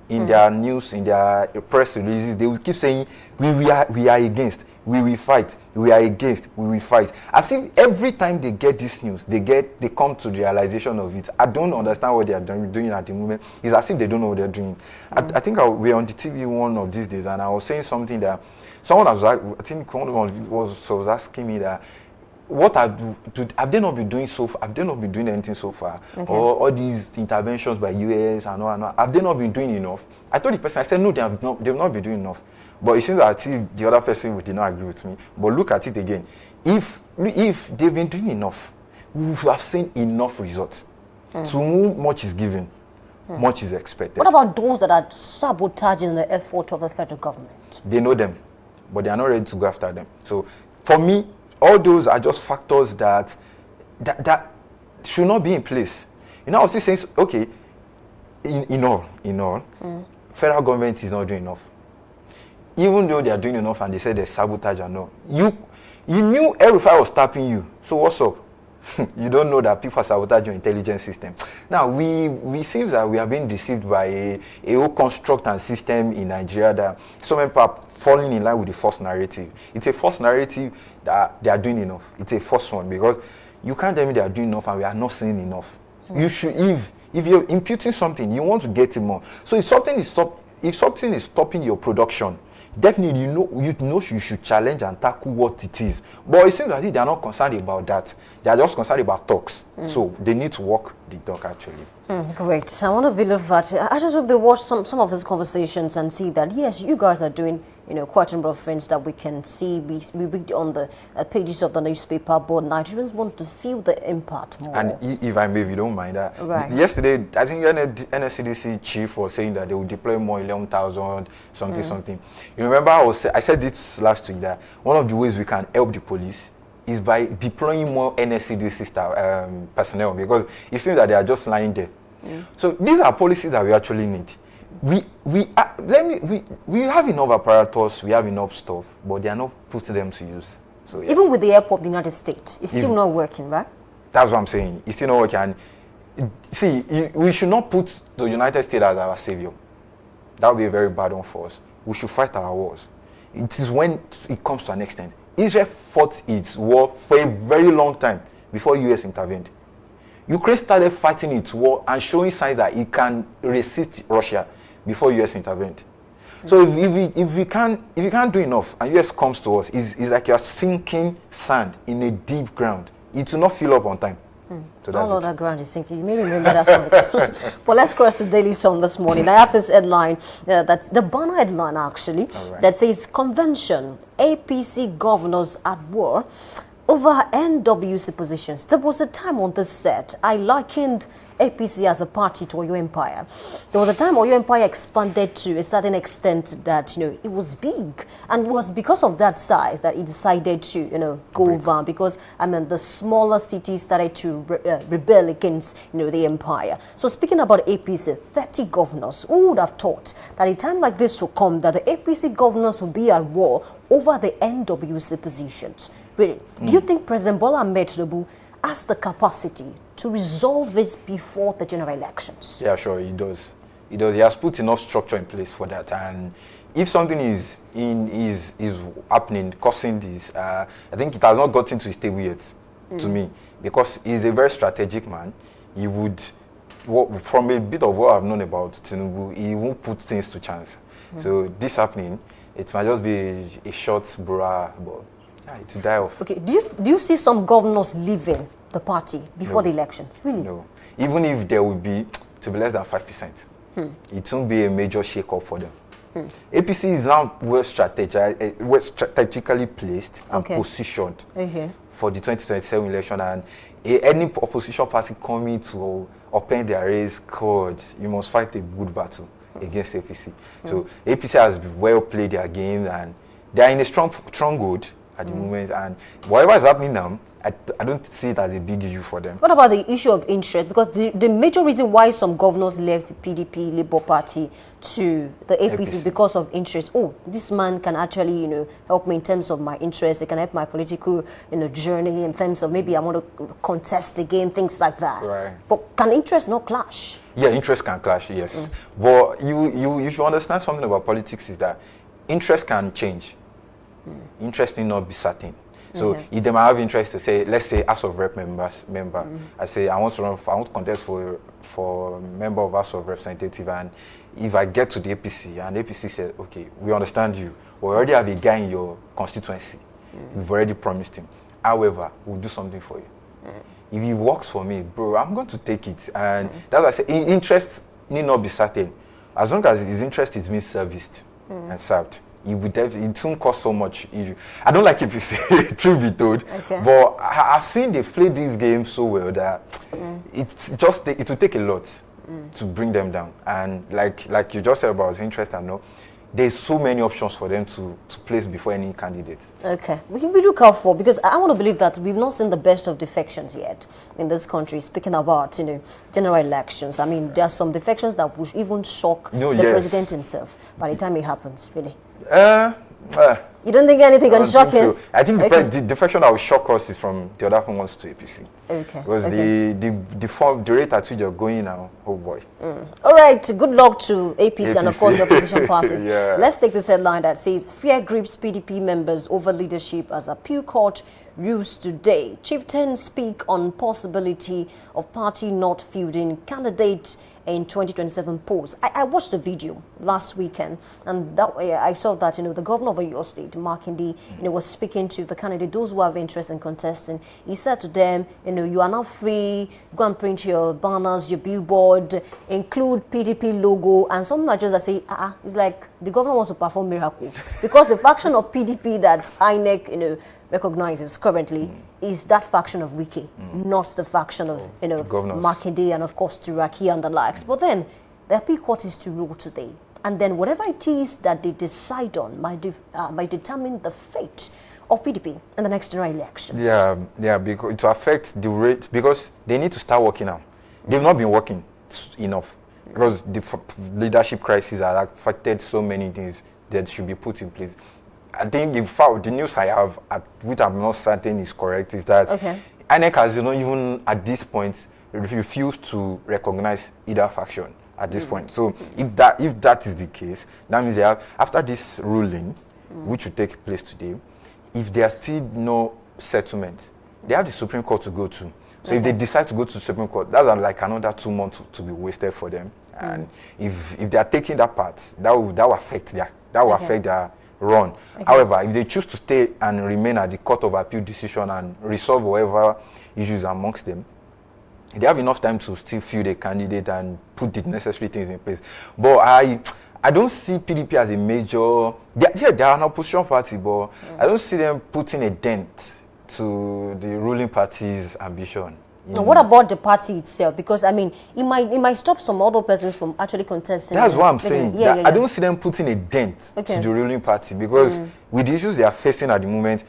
in their news, in their press releases. They will keep saying, we are against. We will fight. We are against. We will fight. As if every time they get this news, they come to the realization of it. I don't understand what they are doing at the moment. It's as if they don't know what they're doing. I think we were on the TV one of these days, and I was saying something that someone was asking me that, what have they not been doing so far? Have they not been doing anything so far? Okay. Or all these interventions by US and all, have they not been doing enough? I told the person, I said, no, they've not been doing enough. But it seems that the other person did not agree with me. But look at it again. If they've been doing enough, we have seen enough results. To whom much is given, much is expected. What about those that are sabotaging the effort of the federal government? They know them, but they are not ready to go after them. So for me, all those are just factors that should not be in place. I was still saying, okay, in all, federal government is not doing enough. Even though they are doing enough and they said there's sabotage and all. You knew everybody was tapping you. So what's up? You don't know that people sabotage your intelligence system. Now, we seems that we are being deceived by a whole construct and system in Nigeria that so many people are falling in line with the false narrative. It's a false narrative that they are doing enough. It's a false one, because you can't tell me they are doing enough and we are not seeing enough. You should, if you're imputing something, you want to get it more. So if something is stopping your production, definitely you should challenge and tackle what it is. But it seems that they are not concerned about that. They are just concerned about talks. So they need to walk the talk, actually. Great. I want to believe that. I just hope they watch some of these conversations and see that, yes, you guys are doing quite a number of things that we can see. We read on the pages of the newspaper, but Nigerians want to feel the impact more. And if I may, if you don't mind that, yesterday, I think NSCDC chief was saying that they will deploy more 11,000 something. You remember I said this last week, that one of the ways we can help the police is by deploying more NSCDC personnel, because it seems that they are just lying there. So these are policies that we actually need. We have enough apparatus, we have enough stuff, but they are not putting them to use. So even with the help of the United States, it's still not working, right? That's what I'm saying. It's still not working. And see, we should not put the United States as our savior. That would be a very bad one for us. We should fight our wars. It is when it comes to an extent. Israel fought its war for a very long time before US intervened. Ukraine started fighting its war and showing signs that it can resist Russia before US intervened. So if we can't do enough and US comes to us, it's like you're sinking sand in a deep ground. It will not fill up on time. So all of that ground is sinking. You may remember that song. But let's cross to Daily Sun this morning. I have this headline, that's the banner headline actually, that says, Convention, APC governors at war over NWC positions. There was a time on this set I likened APC as a party to Oyo Empire. There was a time Oyo Empire expanded to a certain extent that, it was big. And it was because of that size that it decided to, go over, because, the smaller cities started to rebel against, the empire. So speaking about APC, 30 governors, who would have thought that a time like this will come, that the APC governors will be at war over the NWC positions? Really? Do you think President Bola Ahmed Tinubu has the capacity to resolve this before the general elections? Yeah, sure, he does. He has put enough structure in place for that. And if something is happening, causing this, I think it has not gotten to his table yet. to me, because he's a very strategic man. He would, from a bit of what I've known about Tinubu, he won't put things to chance. So this happening, it might just be a short bra, but yeah, it will die off. Okay, do you see some governors leaving the party before the elections? Really? No. Even if there will be, to be less than 5%, it won't be a major shake-up for them. APC is now well strategically placed and positioned for the 2027 election, and any opposition party coming to open their race, God, you must fight a good battle against APC. So APC has well played their games, and they are in a stronghold at the moment, and whatever is happening now, I don't see it as a big issue for them. What about the issue of interest? Because the major reason why some governors left PDP, Labour Party, to the APC is because of interest. Oh, this man can actually, help me in terms of my interest. It can help my political, journey in terms of maybe I want to contest again, things like that. Right. But can interest not clash? Yeah, interest can clash, yes. But you should understand something about politics is that interest can change. Interest need not be certain. So if they might have interest to say, let's say House of Rep member, I say I want to contest for member of House of Representative, and if I get to the APC and the APC says, okay, we understand you, we already have a guy in your constituency, we've already promised him. However, we'll do something for you. If he works for me, bro, I'm going to take it. And that's why I say interest need not be certain. As long as his interest is being serviced and served, it won't cause so much issue. I don't like if you say truth be told, but I've seen they play these games so well that it will take a lot to bring them down. And like you just said about his interest, I know there's so many options for them to place before any candidate. Okay, we look out for, because I want to believe that we've not seen the best of defections yet in this country. Speaking about general elections, I mean there are some defections that would even shock the president himself by the time it happens. Really. You don't think anything can shock him? I think the defection that will shock us is from the other ones to APC. Okay. Because the rate at which you're going now, oh boy. All right, good luck to APC and of course the opposition parties. Let's take this headline that says, fear grips PDP members over leadership as appeal court rules today. Chieftains speak on possibility of party not fielding candidate in 2027 polls. I watched the video last weekend, and that way I saw that the governor of your state, Makinde, was speaking to the candidate, those who have interest in contesting. He said to them, you are now free, go and print your banners, your billboard, include PDP logo, and some Nigerians that say, it's like the governor wants to perform miracle, because the faction of PDP that INEC, recognizes currently is that faction of Wiki, not the faction of Makinde and of course Turaki and the likes. But then the appeal court is to rule today, and then whatever it is that they decide on might determine the fate of PDP in the next general elections. Yeah, because to affect the rate, because they need to start working now. They've not been working enough because the leadership crisis has affected so many things that should be put in place. I think in fact the news I have, which I'm not certain is correct, is that INEC has even at this point refused to recognize either faction at this point. So if that is the case, that means they have, after this ruling, which will take place today, if there are still no settlement, they have the Supreme Court to go to. So if they decide to go to the Supreme Court, that's like another 2 months to be wasted for them. And if they are taking that part, that will affect their run. However, if they choose to stay and remain at the Court of Appeal decision and resolve whatever issues amongst them, they have enough time to still field a candidate and put the necessary things in place. But I don't see PDP as a major. They are an opposition party, but I don't see them putting a dent to the ruling party's ambition. Now, what about the party itself? Because I mean, it might stop some other persons from actually contesting. That's what I'm saying. I don't see them putting a dent to the ruling party, because with the issues they are facing at the moment,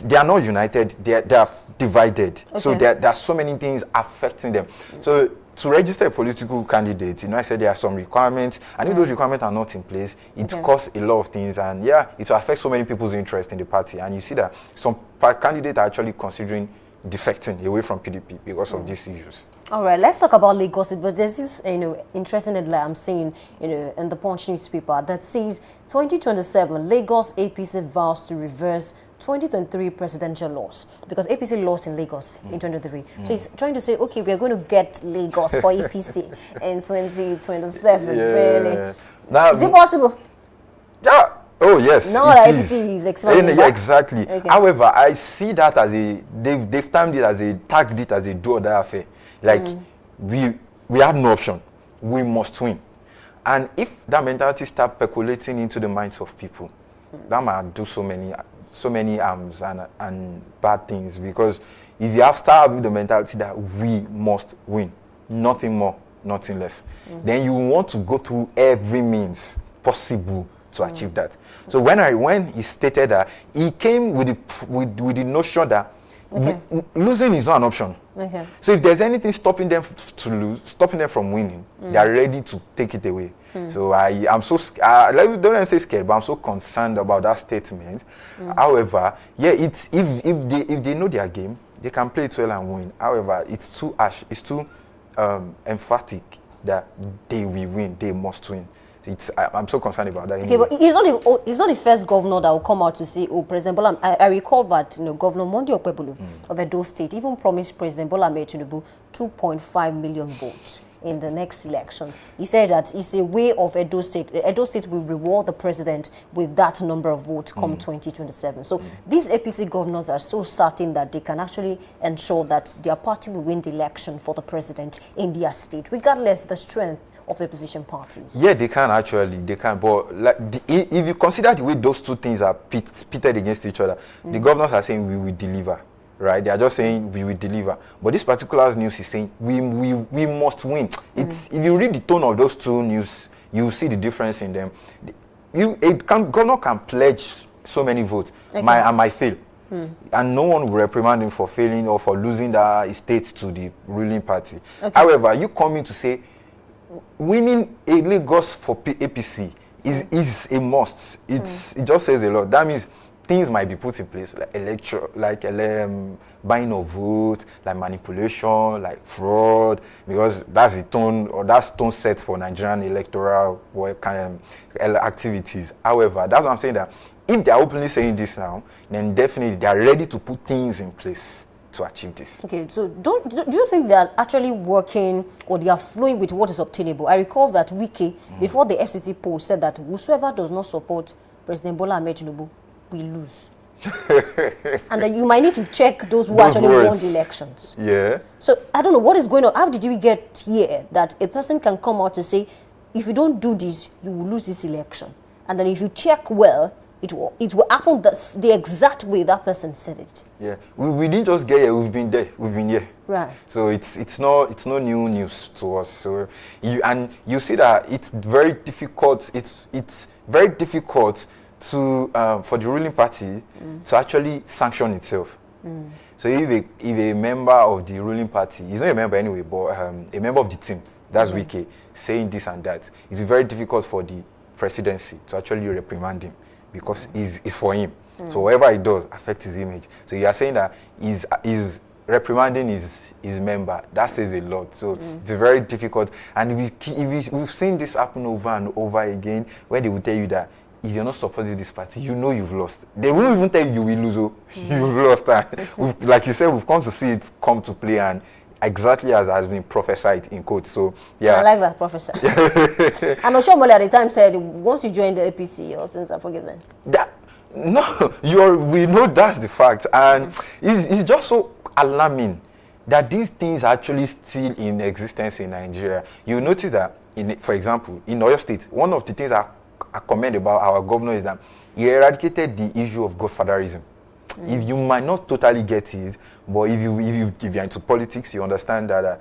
they are not united. They are divided. So there are so many things affecting them. So to register a political candidate, I said there are some requirements, and if those requirements are not in place, it costs a lot of things, and it will affect so many people's interest in the party. And you see that some candidates are actually considering defecting away from PDP because of these issues. All right, let's talk about Lagos. But there's this, interesting headline I'm seeing, in the Punch newspaper that says 2027 Lagos APC vows to reverse 2023 presidential loss, because APC lost in Lagos in 2023. So he's trying to say, okay, we are going to get Lagos for APC in 2027. Really? Now, is it possible? Yeah. Oh yes. Now that APC is expanding. Yeah, exactly. Okay. However, I see that as they've timed it as tagged it as a do or die affair. Like we had no option. We must win. And if that mentality starts percolating into the minds of people, that might do so many harms and bad things. Because if you have started with the mentality that we must win, nothing more, nothing less, then you want to go through every means possible to achieve that. So when he stated that, he came with the notion that losing is not an option. Okay. So if there's anything stopping them from winning, they are ready to take it away. So I'm so don't let me say scared, but I'm so concerned about that statement. However, yeah, it's if they know their game, they can play it well and win. However, it's too too emphatic that they will win, they must win. I'm so concerned about that. Okay, but he's not the first governor that will come out to say, oh, President Bola. I recall that Governor Monday Okpebholo of Edo State even promised President Bola Tinubu 2.5 million votes in the next election. He said that it's a way of Edo State. Edo State will reward the president with that number of votes come 2027. So these APC governors are so certain that they can actually ensure that their party will win the election for the president in their state, regardless the strength of the opposition parties. Yeah, they can actually. They can. But like, if you consider the way those two things are pitted against each other, the governors are saying we will deliver. Right? They are just saying we will deliver. But this particular news is saying we must win. If you read the tone of those two news, you see the difference in them. Governor can pledge so many votes, might fail. And no one will reprimand him for failing or for losing the state to the ruling party. However, you come in to say winning a Lagos for APC is a must. It just says a lot. That means things might be put in place, like buying of vote, like manipulation, like fraud, because that's the tone, or that's tone set for Nigerian electoral activities. However, that's what I'm saying, that if they're openly saying this now, then definitely they're ready to put things in place to achieve this. Okay, so do you think they are actually working, or they are flowing with what is obtainable? I recall that Wiki, before the FCT poll, said that whosoever does not support President Bola Tinubu will lose. And then you might need to check those who actually won the elections. Yeah. So I don't know what is going on. How did we get here that a person can come out to say, if you don't do this, you will lose this election? And then if you check well, it will happen the exact way that person said it. Yeah, we didn't just get here. We've been there. We've been here. Right. So it's no new news to us. So you see that it's very difficult. It's very difficult to for the ruling party to actually sanction itself. So if a member of the ruling party, he's not a member anyway, but a member of the team, that's Wike, saying this and that, it's very difficult for the presidency to actually reprimand him, because it's for him. So whatever he does affects his image. So you are saying that he's reprimanding his member. That says a lot. So it's very difficult. And we've seen this happen over and over again, where they will tell you that if you're not supporting this party, you know you've lost. They won't even tell you will lose. You've lost. And like you said, we've come to see it come to play, and exactly as has been prophesied in quotes. So yeah, I like that prophecy. And Oshomole at the time said, once you join the APC, your sins are forgiven. We know that's the fact, and it's just so alarming that these things are actually still in existence in Nigeria. You notice that, for example, in Oyo State, one of the things I comment about our governor is that he eradicated the issue of godfatherism. If you might not totally get it, but if you're into politics, you understand that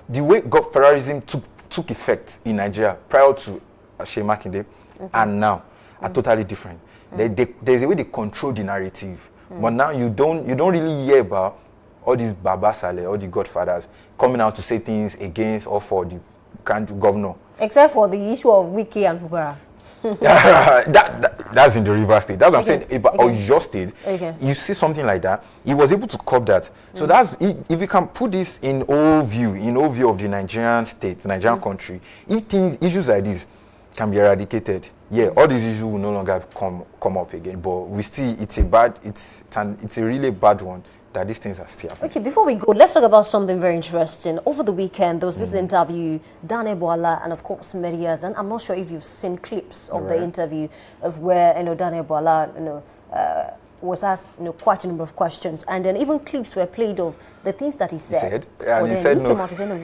the way godfatherism took effect in Nigeria prior to Shey Makinde and now are totally different. There's a way they control the narrative, but now you don't really hear about all these Baba Saleh, all the godfathers coming out to say things against or for the governor. Except for the issue of Wiki and Fubara. That's in the River State. That's what I'm saying about Oyo State. You see something like that, he was able to curb that. So that's, if you can put this in overview of the Nigerian state, the Nigerian country, if issues like this can be eradicated, yeah, all these issues will no longer come up again. But we still, it's a really bad one that these things are still happening. Okay, before we go, let's talk about something very interesting. Over the weekend, there was this interview, Daniel Boala and of course Medias, and I'm not sure if you've seen clips of the interview of where Daniel Boala was asked quite a number of questions, and then even clips were played of the things that he said. And he said no. Came out and said, no,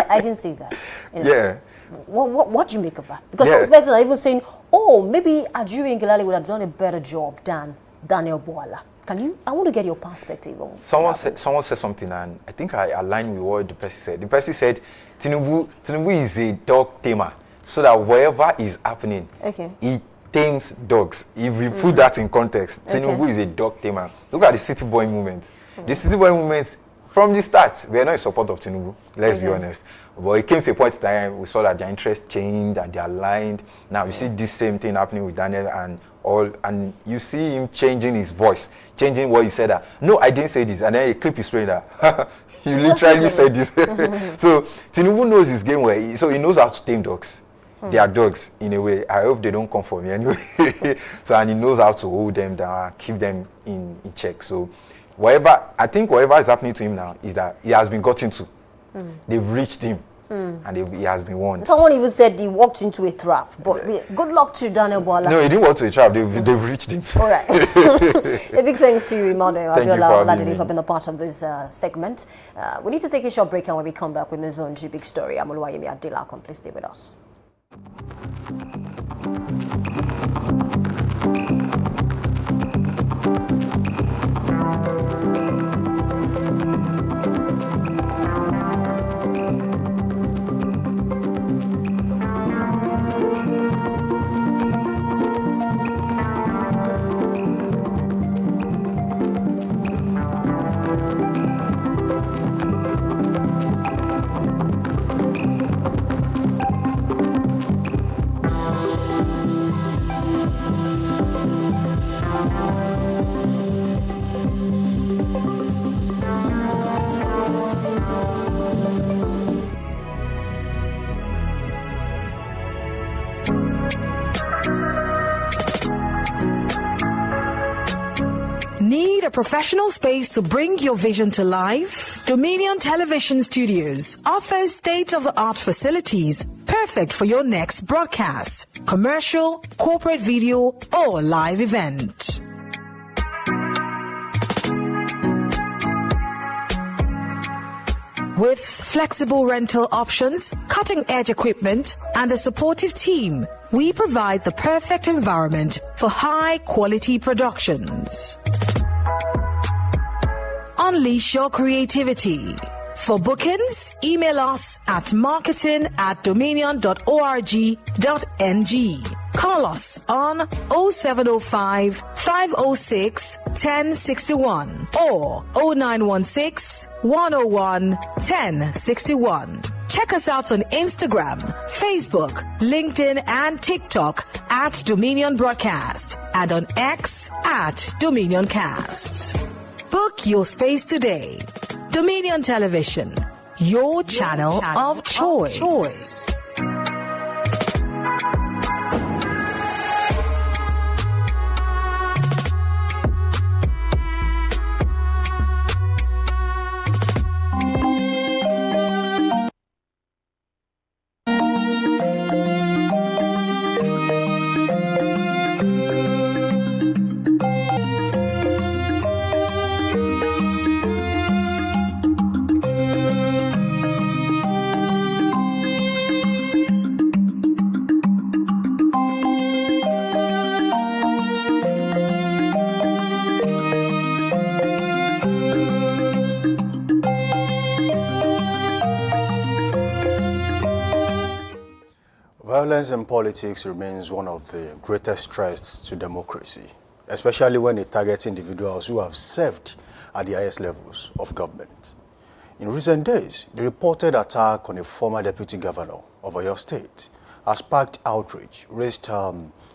I didn't say that. Yeah. What do you make of that? Because some persons are even saying, oh, maybe Ajuri Ngelale would have done a better job than Daniel Boala. I want to get your perspective on someone said something, and I think I aligned with what the person said. The person said, Tinubu is a dog tamer, so that whatever is happening, he tames dogs. If we put that in context, Tinubu is a dog tamer. Look at the City Boy movement. The City Boy movement, from the start, we are not in support of Tinubu, let's be honest. But it came to a point in time, we saw that their interests changed and they aligned. Now you see this same thing happening with Daniel and you see him changing his voice, changing what he said. That, no, I didn't say this. And then a clip is playing that, you literally said this. So Tinubu knows his game well, so he knows how to tame dogs. They are dogs in a way. I hope they don't come for me anyway. So, and he knows how to hold them down, keep them in check. So I think whatever is happening to him now is that he has been gotten to. They've reached him. And he has been warned. Someone even said he walked into a trap. But good luck to Daniel Boala. No, he didn't walk to a trap. They've reached him. All right. A big thanks to you, Emmanuel Abiola Oladide, for being a part of this segment. We need to take a short break, and when we come back, we move on to Big Story. I'm Oluwayemi Adelakun. Please stay with us. Need a professional space to bring your vision to life? Dominion Television Studios offers state-of-the-art facilities perfect for your next broadcast, commercial, corporate video, or live event. With flexible rental options, cutting-edge equipment, and a supportive team, we provide the perfect environment for high-quality productions. Unleash your creativity. For bookings, email us at marketing@dominion.org.ng. Call us on 0705 506 1061 or 0916 101 1061. Check us out on Instagram, Facebook, LinkedIn, and TikTok at Dominion Broadcast and on X at DominionCast. Book your space today. Dominion Television, your channel of choice. Violence in politics remains one of the greatest threats to democracy, especially when it targets individuals who have served at the highest levels of government. In recent days, the reported attack on a former deputy governor of Oyo State has sparked outrage, raised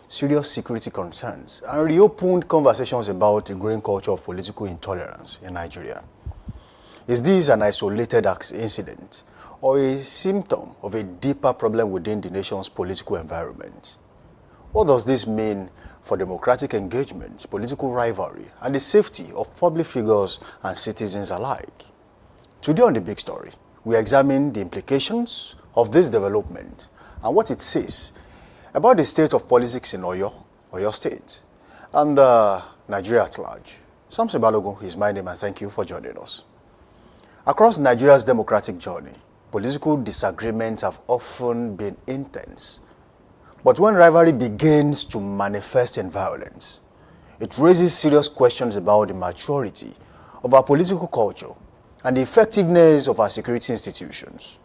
serious security concerns, and reopened conversations about the growing culture of political intolerance in Nigeria. Is this an isolated incident, or a symptom of a deeper problem within the nation's political environment? What does this mean for democratic engagement, political rivalry, and the safety of public figures and citizens alike? Today on The Big Story, we examine the implications of this development and what it says about the state of politics in Oyo State, and Nigeria at large. Samson Balogun is my name, and thank you for joining us. Across Nigeria's democratic journey, political disagreements have often been intense. But when rivalry begins to manifest in violence, it raises serious questions about the maturity of our political culture and the effectiveness of our security institutions.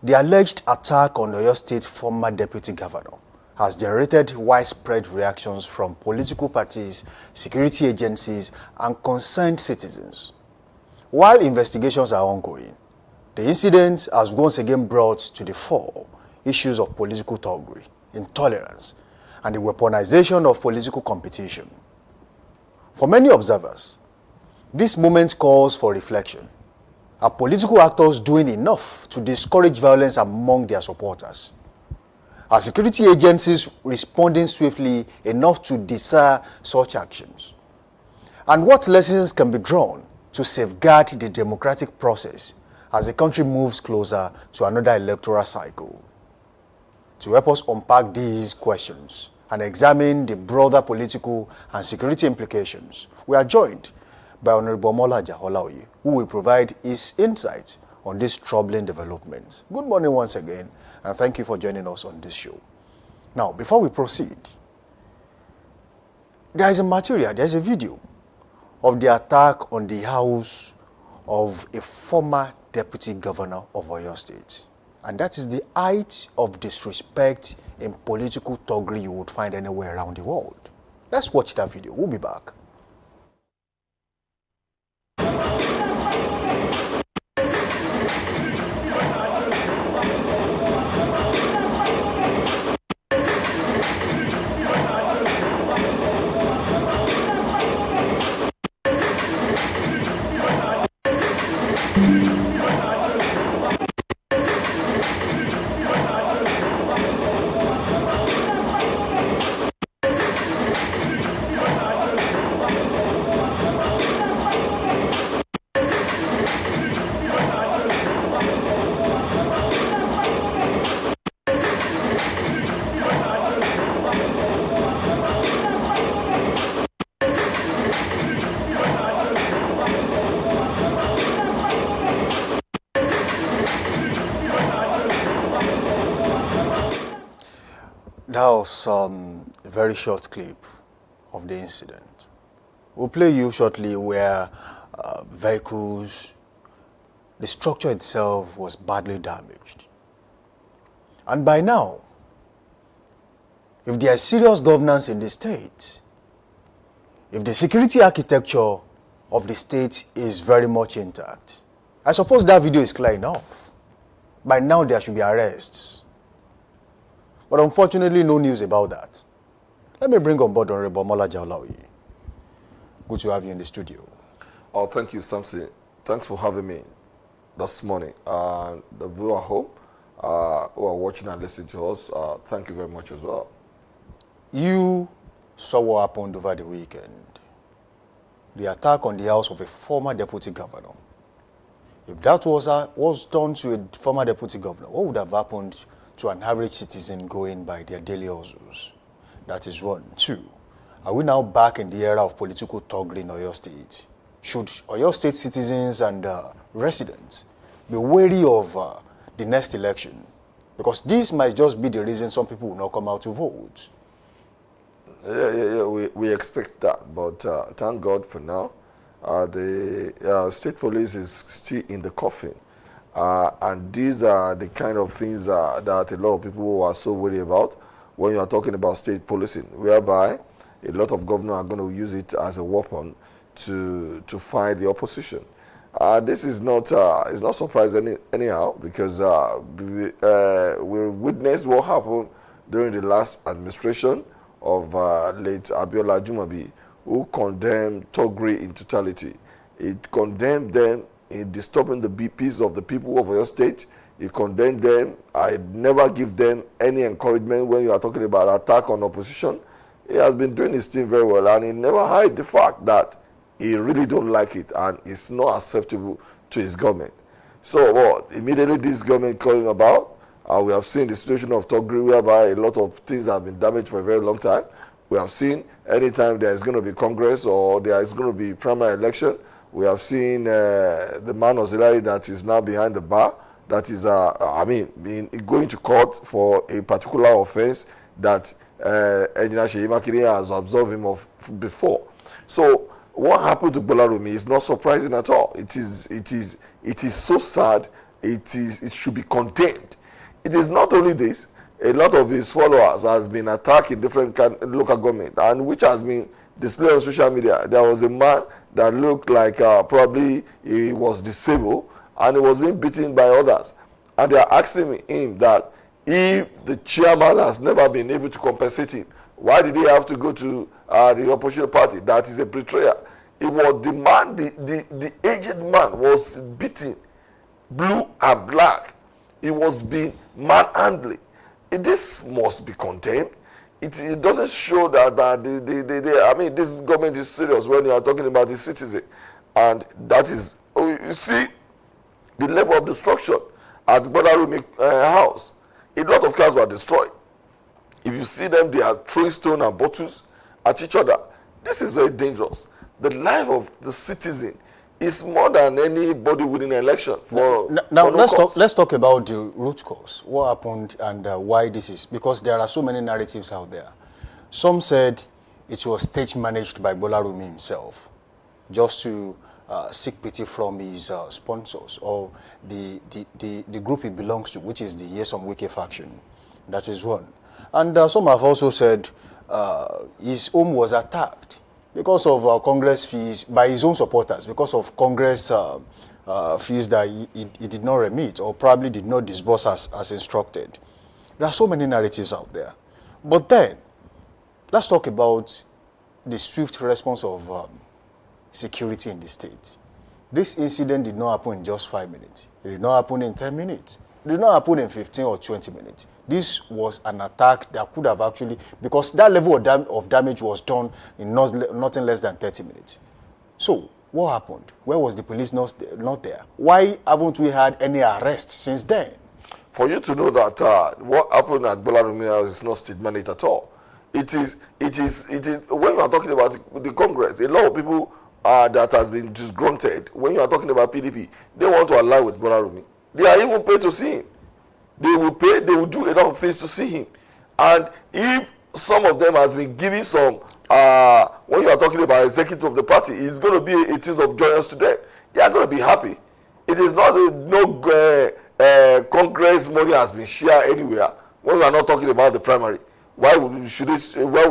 The alleged attack on Oyo State former deputy governor has generated widespread reactions from political parties, security agencies, and concerned citizens. While investigations are ongoing, the incident has once again brought to the fore issues of political thuggery, intolerance, and the weaponization of political competition. For many observers, this moment calls for reflection. Are political actors doing enough to discourage violence among their supporters? Are security agencies responding swiftly enough to deter such actions? And what lessons can be drawn to safeguard the democratic process as the country moves closer to another electoral cycle? To help us unpack these questions and examine the broader political and security implications, we are joined by Honorable Molaja Olaoye, who will provide his insights on these troubling developments. Good morning once again, and thank you for joining us on this show. Now, before we proceed, there is a video of the attack on the house of a former deputy governor of Oyo State. And that is the height of disrespect in political thuggery you would find anywhere around the world. Let's watch that video. We'll be back. That was some very short clip of the incident. We'll play you shortly where vehicles, the structure itself was badly damaged. And by now, if there is serious governance in the state, if the security architecture of the state is very much intact, I suppose that video is clear enough. By now, there should be arrests. But unfortunately, no news about that. Let me bring on board Honorable Molaja Olaoye. Good to have you in the studio. Oh, thank you, Samson. Thanks for having me this morning. The viewer home who are watching and listening to us, thank you very much as well. You saw what happened over the weekend. The attack on the house of a former deputy governor. If that was done to a former deputy governor, what would have happened to an average citizen going by their daily hustles? That is one. Two, are we now back in the era of political thuggery in Oyo State? Should Oyo State citizens and residents be wary of the next election? Because this might just be the reason some people will not come out to vote. Yeah, we expect that, but thank God for now. The state police is still in the coffin. And these are the kind of things that a lot of people are so worried about when you are talking about state policing, whereby a lot of governors are going to use it as a weapon to fight the opposition. This is not surprising anyhow, because we witnessed what happened during the last administration of late Abiola Jumabi, who condemned thuggery in totality. It condemned them in disturbing the peace of the people of Oyo State. He condemned them. I never give them any encouragement when you are talking about attack on opposition. He has been doing his thing very well, and he never hide the fact that he really don't like it, and it's not acceptable to his government. So immediately this government coming about, we have seen the situation of Togri, whereby a lot of things have been damaged for a very long time. We have seen anytime there is going to be Congress or there is going to be primary election, we have seen the man auxiliary that is now behind the bar, that is, going to court for a particular offense that Engineer Seyi Makinde has absolved him of before. So what happened to Bolarumi is not surprising at all. It is so sad. It should be contained. It is not only this. A lot of his followers has been attacked in different local government, and which has been displayed on social media. There was a man that looked like probably he was disabled, and he was being beaten by others. And they are asking him that if the chairman has never been able to compensate him, why did he have to go to the opposition party? That is a betrayal. It was the man, the aged man was beaten, blue and black. He was being manhandling. This must be contained. It doesn't show that this government is serious when you are talking about the citizen. And that is, you see, the level of destruction at Bolarumi house. A lot of cars were destroyed. If you see them, they are throwing stone and bottles at each other. This is very dangerous. The life of the citizen is more than anybody winning an election. Let's talk about the root cause. What happened and why this is. Because there are so many narratives out there. Some said it was stage managed by Bolarumi himself, just to seek pity from his sponsors or the group he belongs to, which is the Yesom Wike faction. That is one. And some have also said his home was attacked because of Congress fees by his own supporters, because of Congress fees that he did not remit or probably did not disburse as instructed. There are so many narratives out there. But then, let's talk about the swift response of security in the state. This incident did not happen in just 5 minutes. It did not happen in 10 minutes. It did not happen in 15 or 20 minutes. This was an attack that could have actually, because that level of damage was done in nothing less than 30 minutes. So, what happened? Where was the police not there? Why haven't we had any arrests since then? For you to know that what happened at Bolarumi House is not state managed at all. It is, when you are talking about the Congress, a lot of people that has been disgruntled, when you are talking about PDP, they want to align with Bolarumi. They are even paid to see him. They will pay, they will do a lot of things to see him. And if some of them has been giving some, when you are talking about executive of the party, it's going to be a thing of joyous to them. They are going to be happy. It is not Congress money has been shared anywhere when we are not talking about the primary. Why would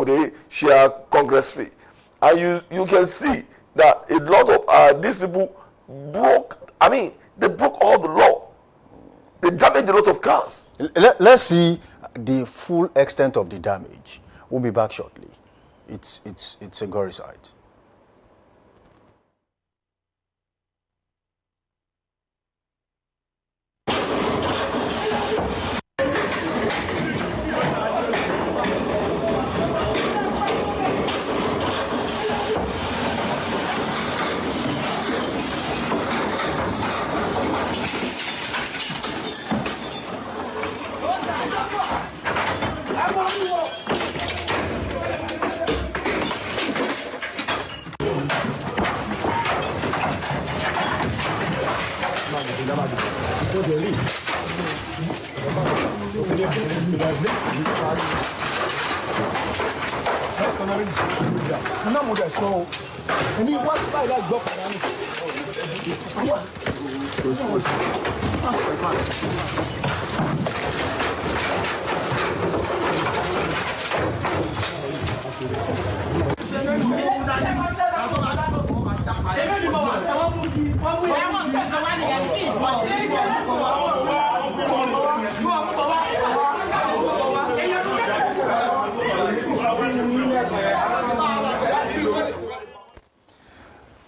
they share Congress fee? And you can see that a lot of these people they broke all the law. They damaged a lot of cars. Let's see the full extent of the damage. We'll be back shortly. It's a gory sight.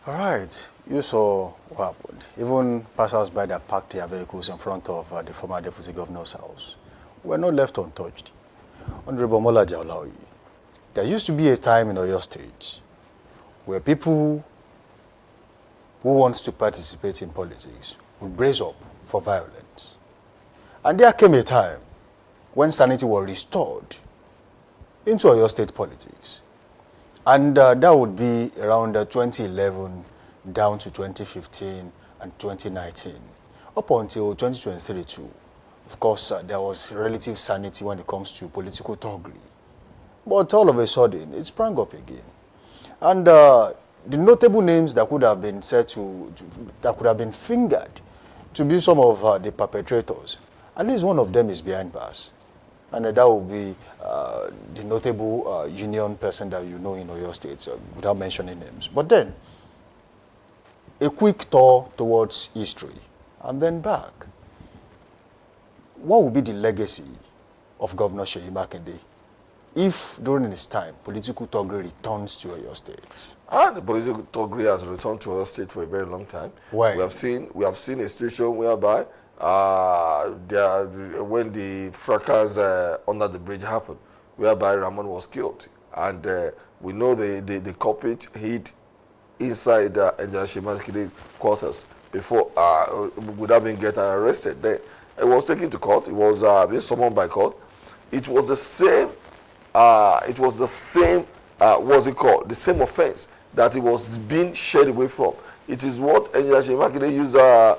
All right. You saw what happened. Even passers-by that parked their vehicles in front of the former deputy governor's house were not left untouched. Honorable Mola Jaolawi, there used to be a time in Oyo State where people who want to participate in politics would brace up for violence. And there came a time when sanity was restored into Oyo State politics. And that would be around 2011 down to 2015 and 2019, up until 2023 too. Of course, there was relative sanity when it comes to political thuggery. But all of a sudden, it sprang up again. And the notable names that could have been said that could have been fingered to be some of the perpetrators, at least one of them is behind bars. And that will be the notable union person that you know in Oyo State, without mentioning names. But then, a quick tour towards history, and then back. What would be the legacy of Governor Seyi Makinde if, during his time, political thuggery returns to Oyo State? The political thuggery has returned to Oyo State for a very long time. Why? We have seen a situation whereby when the fracas under the bridge happened, whereby Ramon was killed, and we know the culprit hid inside Engineer Seyi Makinde quarters before, without being getting arrested. Then it was taken to court. It was being summoned by court. It was the same. The same offense that it was being shared away from. It is what Engineer Seyi Makinde used to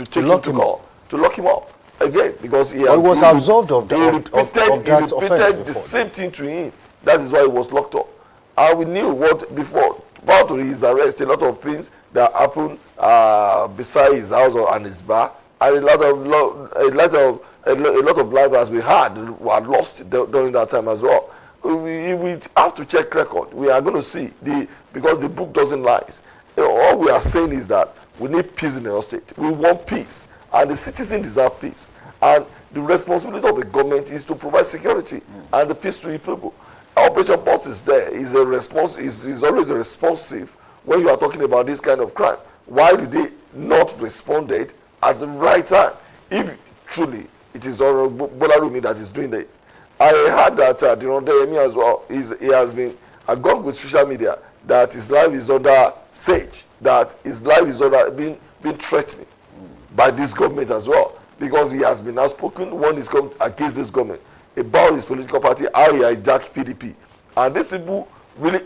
take him to court, to lock him up again, because he was absolved of that offense before. The same thing to him. That is why he was locked up. And we knew what before. Prior to his arrest, a lot of things that happened beside his house and his bar, and a lot of lives as we had were lost during that time as well. We have to check record. We are going to see because the book doesn't lie. All we are saying is that we need peace in our state. We want peace, and the citizens deserve peace. And the responsibility of the government is to provide security and the peace to the people. Operation Boss is there. Is always responsive when you are talking about this kind of crime. Why did they not responded at the right time? If truly it is Bolarumi that is doing it. I heard that Emi as well. He has been gone with social media that his life is under siege, that his life is under being threatened by this government as well, because he has been outspoken when he's come against this government about his political party, how he hijacked PDP. And these people really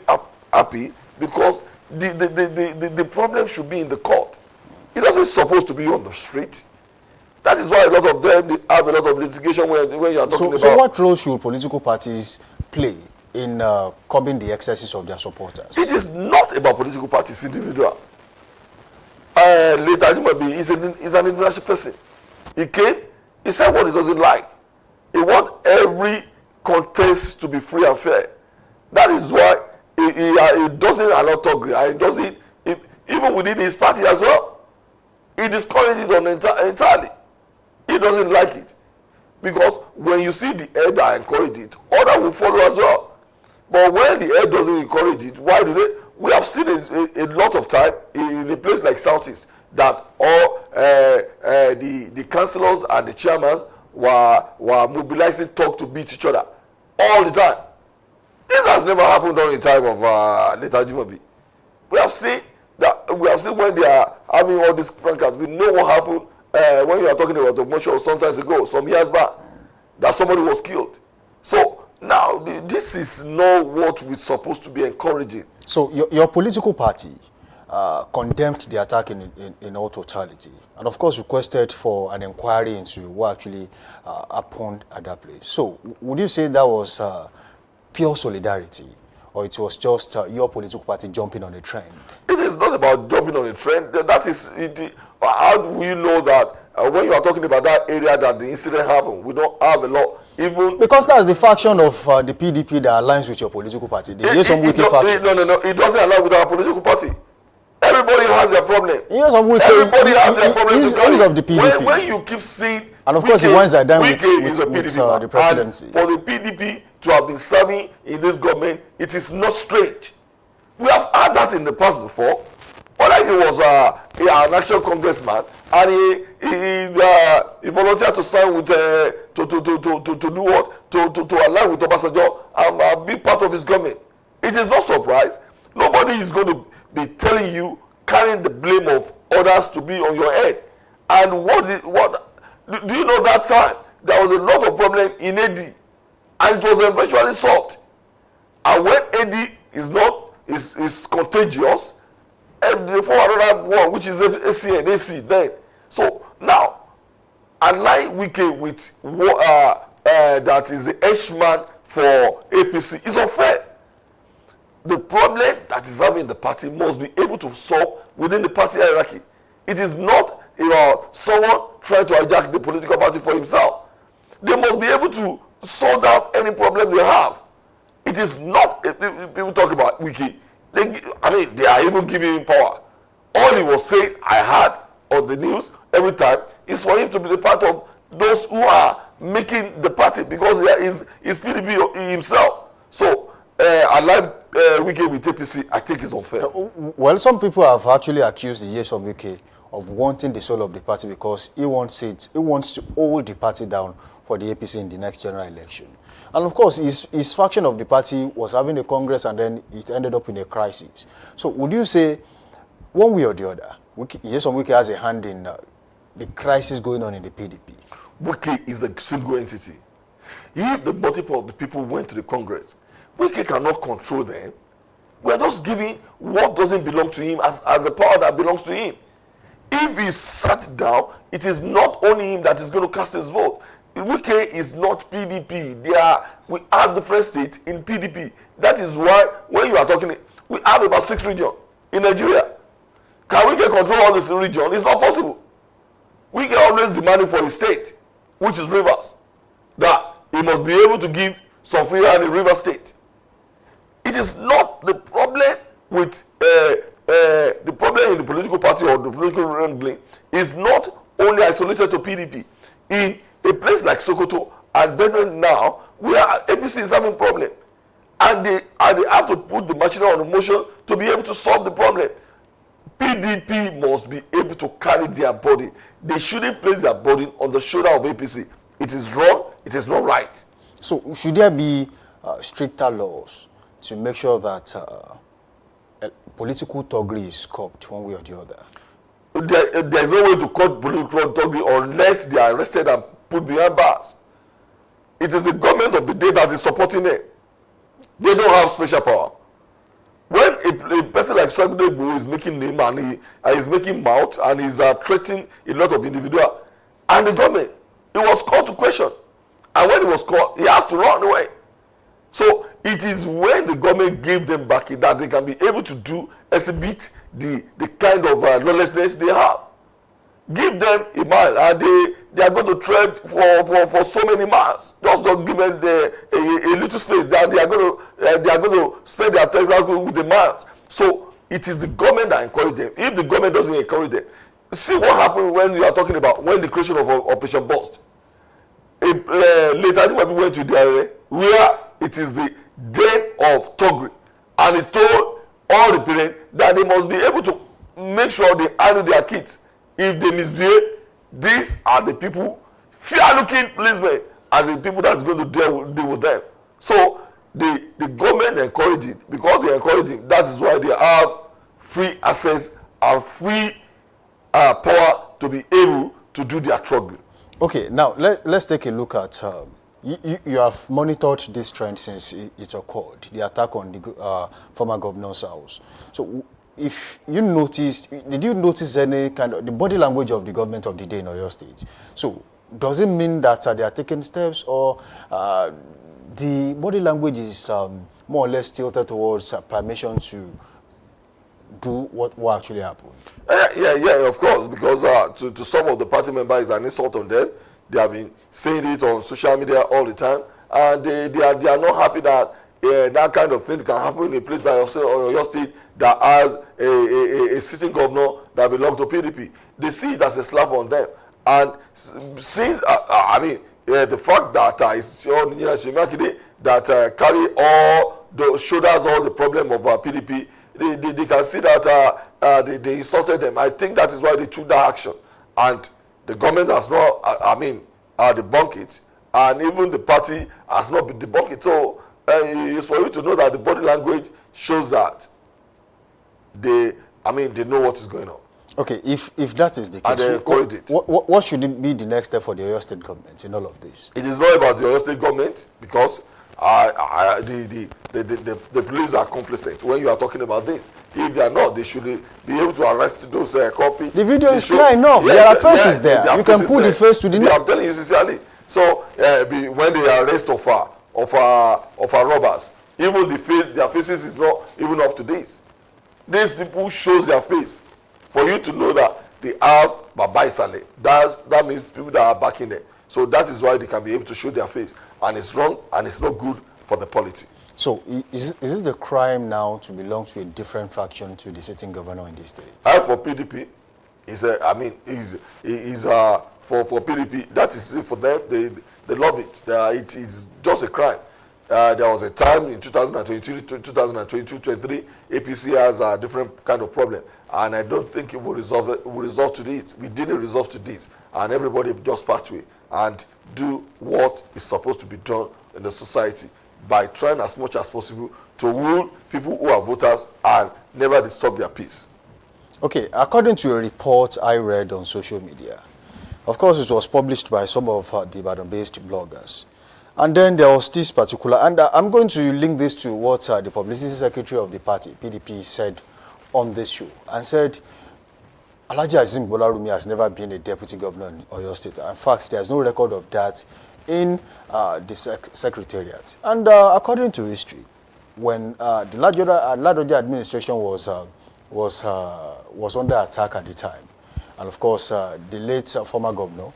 happy because the problem should be in the court. It doesn't supposed to be on the street. That is why a lot of them have a lot of litigation when you are talking about. So what role should political parties play in curbing the excesses of their supporters? It is not about political parties individual. Later, he's an international person. He came, he said what he doesn't like. He wants every contest to be free and fair. That is why he doesn't allow thuggery. He doesn't, even within his party as well. He discourages it entirely. He doesn't like it. Because when you see the head that encourage it, others will follow as well. But when the head doesn't encourage it, why do they? We have seen a lot of time in a place like Southeast that all the councillors and the chairmen were mobilizing talk to beat each other all the time. This has never happened during the time of Leta Jimobi. We have seen when they are having all these fracas. We know what happened when you are talking about the motion sometimes ago, some years back, that somebody was killed. So now this is not what we're supposed to be encouraging. So your political party condemned the attack in all totality, and of course requested for an inquiry into what actually happened at that place. So would you say that was pure solidarity, or it was just your political party jumping on a trend? It is not about jumping on a trend. That is it. How do we know that when you are talking about that area that the incident happened? We don't have a lot. Even because that's the faction of the PDP that aligns with your political party. They use some wicked faction. No. It doesn't align with our political party. Everybody has their problem. Everybody has their problem. He's of the PDP. When you keep seeing, and of course, the ones that done with the presidency. And for the PDP to have been serving in this government, it is not strange. We have had that in the past before. Whether he was an actual congressman and he volunteered to sign with to do what to align with Obasanjo and be part of his government. It is not surprise. Nobody is going to be telling you carrying the blame of others to be on your head. And what do you know that time there was a lot of problem in AD and it was eventually solved. And when AD is contagious, and before another one, which is AC and AC then. So now, align Wike with that is the H-man for APC is unfair. The problem that is having the party must be able to solve within the party hierarchy. It is not someone trying to hijack the political party for himself. They must be able to sort out any problem they have. It is not, people talk about Wike, they are even giving him power. All he was saying, I heard on the news every time, is for him to be the part of those who are making the party because he's PDP himself. So, I like Wike with APC, I think it's unfair. Well, some people have actually accused the Nyesom Wike of wanting the soul of the party because he wants to hold the party down for the APC in the next general election. And of course, his faction of the party was having a congress and then it ended up in a crisis. So would you say, one way or the other, Nyesom Wike has a hand in the crisis going on in the PDP? Wike is a single entity. If the multiple of the people went to the congress, Wike cannot control them. We're just giving what doesn't belong to him as the power that belongs to him. If he sat down, it is not only him that is going to cast his vote. Wike is not PDP. We have different states in PDP. That is why when you are talking, we have about 6 regions in Nigeria. Can Wike control all this region? It's not possible. Wike always demanding for his state, which is Rivers, that he must be able to give some free hand in River State. It is not the problem with the problem in the political party or the political wrangling is not only isolated to PDP. In a place like Sokoto and Benin now, where APC is having problem, and they have to put the machinery on motion to be able to solve the problem. PDP must be able to carry their burden. They shouldn't place their burden on the shoulder of APC. It is wrong. It is not right. So should there be stricter laws to make sure that political thuggery is stopped one way or the other? There's no way to cut political thuggery unless they are arrested and put behind bars. It is the government of the day that is supporting it. They don't have special power. When a person like Swagudegbu is making name and he is making mouth and is threatening a lot of individuals, and the government, he was called to question. And when he was called, he has to run away. So it is when the government gave them back that they can be able to exhibit the kind of lawlessness they have. Give them a mile and they are going to tread for so many miles. Just don't give them a little space. They are going to spend their time with the miles. So it is the government that encourages them. If the government doesn't encourage them, see what happened when you are talking about when the creation of Operation Burst. Later, when we went to the area where it is the day of thuggery, and he told all the parents that they must be able to make sure they handle their kids. If they misbehave, these are the people, fear-looking policemen, are the people that's going to deal with them. So the government encourage it. Because they encourage it, that is why they have free access and free power to be able to do their struggle. Okay, now let's take a look at, you have monitored this trend since it occurred, the attack on the former governor's house. So if you noticed, did you notice any kind of, the body language of the government of the day in Oyo State? So does it mean that they are taking steps, or the body language is more or less tilted towards permission to do what actually happened? Yeah, of course, because to some of the party members, it's an insult on them. They have been saying it on social media all the time, and they are not happy that that kind of thing can happen in a place like your state that has a sitting governor that belongs to PDP. They see it as a slap on them, and since the fact that it's Shemakide that carry all the shoulders all the problem of PDP. they can see that they insulted them. I think that is why they took that action. And the government has not, debunked it. And even the party has not been debunked it. So it's for you to know that the body language shows that they know what is going on. Okay, if that is the case, and they encourage it. What should be the next step for the Oyo State government in all of this? It is not about the Oyo State government, because the police are complicit when you are talking about this. If they are not, they should be able to arrest those copies. The video is clear enough. Yes, there are faces there. You can put the face to the name. I'm telling you sincerely. So when they arrest of our robbers, even their faces is not even up to this. These people shows their face for you to know that they have Baba Isale. That means people that are backing them. So that is why they can be able to show their face. And it's wrong and it's not good for the polity. So is it the crime now to belong to a different faction to the sitting governor in this state? For PDP, for PDP, that is for them, they love it. It is just a crime. There was a time in 2022, 2023, APC has a different kind of problem. And I don't think it will resolve to this. We didn't resolve to this. And everybody just part way and do what is supposed to be done in the society by trying as much as possible to rule people who are voters and never disturb their peace. Okay, according to a report I read on social media, of course it was published by some of the Ibadan-based bloggers. And then there was this particular, and I'm going to link this to what the publicity secretary of the party, PDP, said on this show, and said, Alhaji Azim Bolarumi has never been a deputy governor in Oyo State. In fact, there's no record of that in the secretariat. And according to history, when the Ladoja administration was under attack at the time, and of course, the late former governor,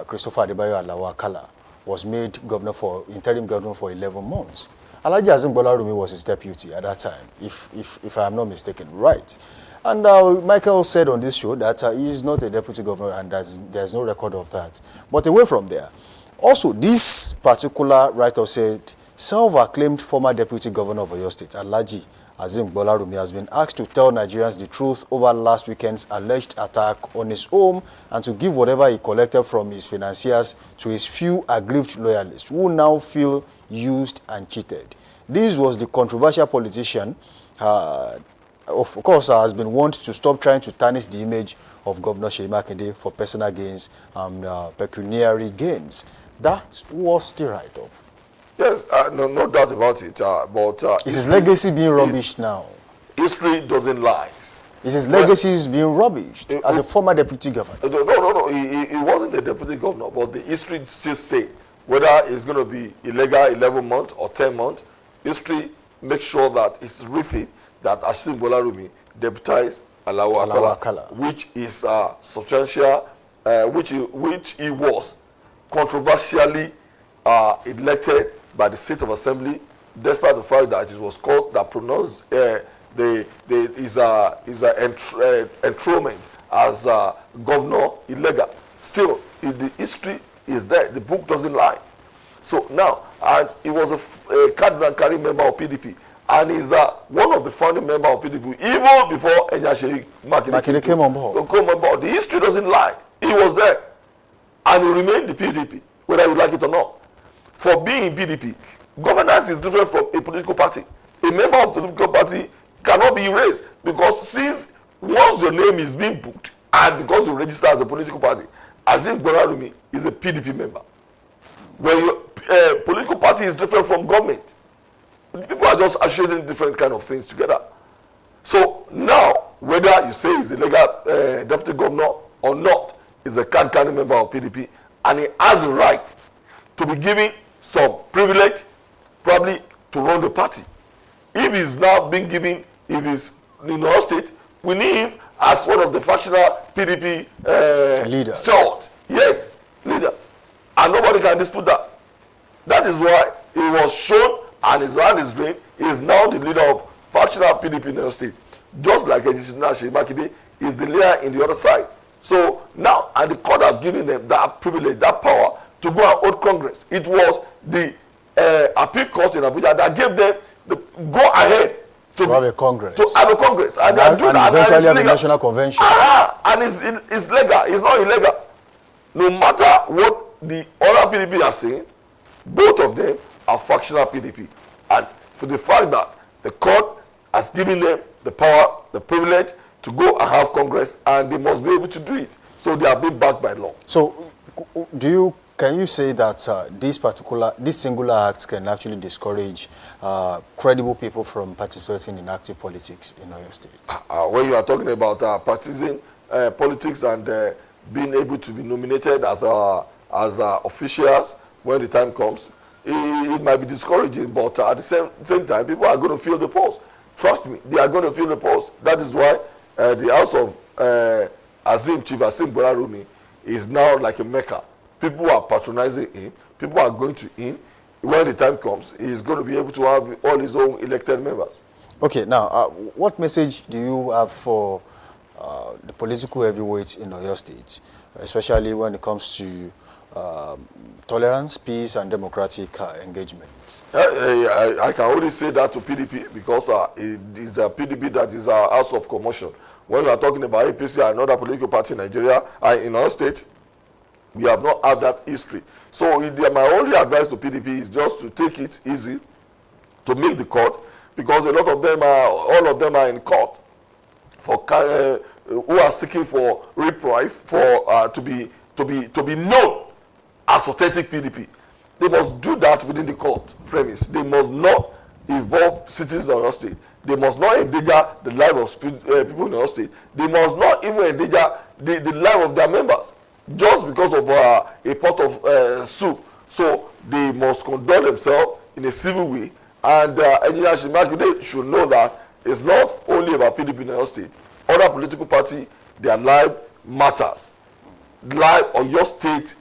Christopher Adebayo Alawakala, was made interim governor for 11 months. Alhaji Azim Bolarumi was his deputy at that time, if I am not mistaken, right? And Michael said on this show that he is not a deputy governor and there's no record of that. But away from there, also this particular writer said, self-acclaimed former deputy governor of Oyo State, Alhaji Azim Bolarumi, has been asked to tell Nigerians the truth over last weekend's alleged attack on his home and to give whatever he collected from his financiers to his few aggrieved loyalists who now feel used and cheated. This was the controversial politician, of course, has been warned to stop trying to tarnish the image of Governor Seyi Makinde for personal gains and pecuniary gains. That was the write-up. Yes, no doubt about it. But is his legacy being rubbished now? History doesn't lie. Is his legacy being rubbished as a former deputy governor? No. He wasn't a deputy governor, but the history still say whether it's going to be illegal 11 months or 10 months, history makes sure that it's written that Azim Bolarumi deputized Alawakala, which is substantial, which he was controversially elected by the State of Assembly, despite the fact that it was called that pronounced his enthronement as governor illegal. Still, the history is there. The book doesn't lie. So now, and he was a cardinal member of PDP, and he's one of the founding members of PDP, even before Seyi Makinde came on board. The history doesn't lie. He was there, and he remained the PDP, whether you like it or not. For being PDP, governance is different from a political party. A member of the political party cannot be erased, because since once your name is being booked and because you register as a political party, Azim Bolarumi is a PDP member. When your political party is different from government, people are just associating different kind of things together. So now, whether you say he's a legal deputy governor or not, he's a cardinal member of PDP, and he has the right to be given some privilege, probably to run the party. If he's now being given, if he's in our state, we need him as one of the factional PDP leaders. Stewards. Yes, leaders. And nobody can dispute that. That is why he was shown and his hand is drained. He is now the leader of factional PDP in our state. Just like Seyi Makinde is the leader in the other side. So now, and the court have given them that privilege, that power to go and hold Congress. It was the appeal court in Abuja that gave them the go ahead to have a congress. To have a congress. And eventually have a national convention. And it's legal. It's not illegal. No matter what the other PDP are saying, both of them are factional PDP. And for the fact that the court has given them the power, the privilege to go and have Congress, and they must be able to do it. So they are being backed by law. So can you say that this singular act can actually discourage credible people from participating in active politics in Oyo State? When you are talking about practicing politics and being able to be nominated as officials when the time comes, it might be discouraging, but at the same time, people are going to feel the pulse. Trust me, they are going to feel the pulse. That is why the house of Chief Azim Bolarumi is now like a mecca. People are patronizing him. People are going to him. When the time comes, he's going to be able to have all his own elected members. Okay, now, what message do you have for the political heavyweights in Oyo State, especially when it comes to tolerance, peace, and democratic engagement? I can only say that to PDP because it is a PDP that is our house of commotion. When you are talking about APC, another political party in Nigeria, in our state, we have not had that history. So my only advice to PDP is just to take it easy, to make the court, because all of them are in court for who are seeking for reprieve to be known as authentic PDP. They must do that within the court premise. They must not involve citizens of our state. They must not endanger the life of people in our state. They must not even endanger the life of their members just because of a pot of soup. So they must conduct themselves in a civil way. And Engineer Shimakide should know that it's not only about PDP in our state. Other political parties, their life matters. Life of your state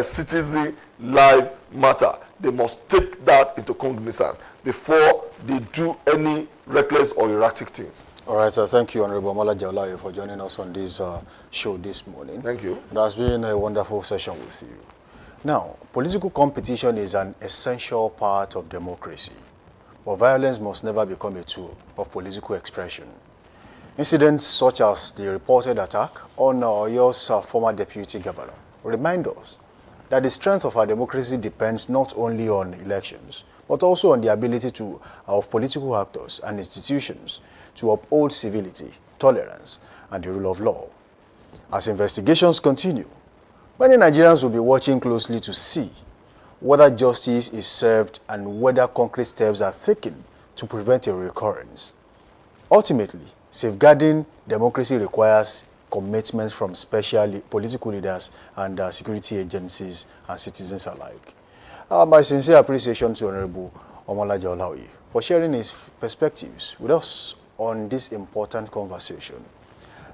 citizen life matter. They must take that into cognizance before they do any reckless or erratic things. All right, sir. Thank you, Honorable Omolaje Olaoye, for joining us on this show this morning. Thank you. It has been a wonderful session with you. Now, political competition is an essential part of democracy, but violence must never become a tool of political expression. Incidents such as the reported attack on Oyo's former deputy governor remind us that the strength of our democracy depends not only on elections, but also on the ability of political actors and institutions to uphold civility, tolerance, and the rule of law. As investigations continue, many Nigerians will be watching closely to see whether justice is served and whether concrete steps are taken to prevent a recurrence. Ultimately, safeguarding democracy requires commitments from special political leaders and security agencies and citizens alike. My sincere appreciation to Honorable Omolaje Olaoye for sharing his perspectives with us on this important conversation.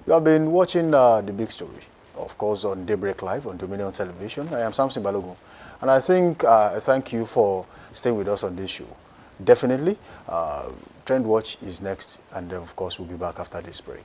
You have been watching The Big Story, of course, on Daybreak Live on Dominion Television. I am Samson Balogun, and I thank you for staying with us on this show. Definitely, Trend Watch is next, and then, of course, we'll be back after this break.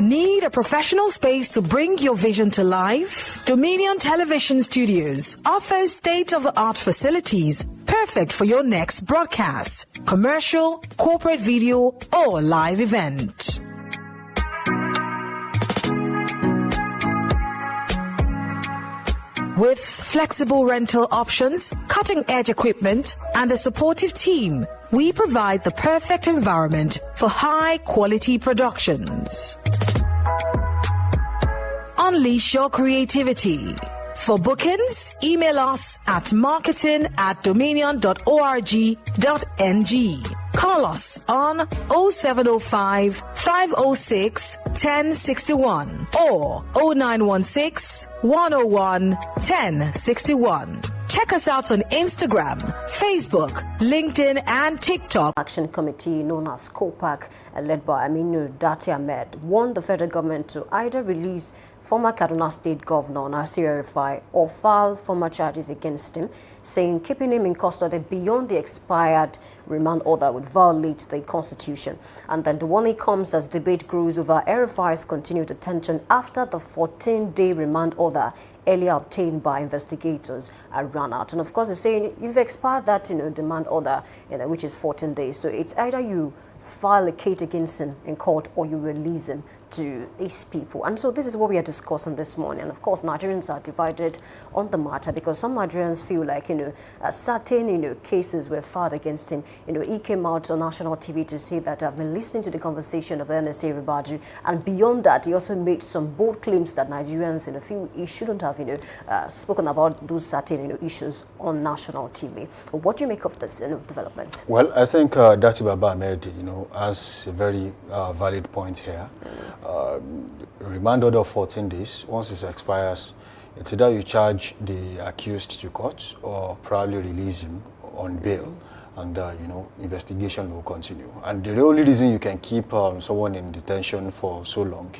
Need a professional space to bring your vision to life? Dominion Television Studios offers state-of-the-art facilities perfect for your next broadcast, commercial, corporate video, or live event. With flexible rental options, cutting-edge equipment, and a supportive team, we provide the perfect environment for high-quality productions. Unleash your creativity. For bookings, email us at marketing@dominion.org.ng. Call us on 0705 506 1061 or 0916 101 1061. Check us out on Instagram, Facebook, LinkedIn, and TikTok. Action Committee known as COPAC, led by Aminu Dati Ahmed, warned the federal government to either release former Kaduna State Governor Nasir Rufai or file formal charges against him, saying keeping him in custody beyond the expired remand order would violate the constitution. And then the warning comes as debate grows over Rufai's continued detention after the 14-day remand order earlier obtained by investigators ran out. And of course, they're saying you've expired that, demand order, which is 14 days. So it's either you file a case against him in court or you release him to his people. And so this is what we are discussing this morning. And of course, Nigerians are divided on the matter because some Nigerians feel like, certain, cases were filed against him. He came out on national TV to say that I've been listening to the conversation of NSA Ribadu. And beyond that, he also made some bold claims that Nigerians, feel he shouldn't have, spoken about those certain, issues on national TV. What do you make of this, development? Well, I think Dati Baba Ahmed, has a very valid point here. Remand order of 14 days. Once it expires, it's either you charge the accused to court or probably release him on bail, and investigation will continue. And the only reason you can keep someone in detention for so long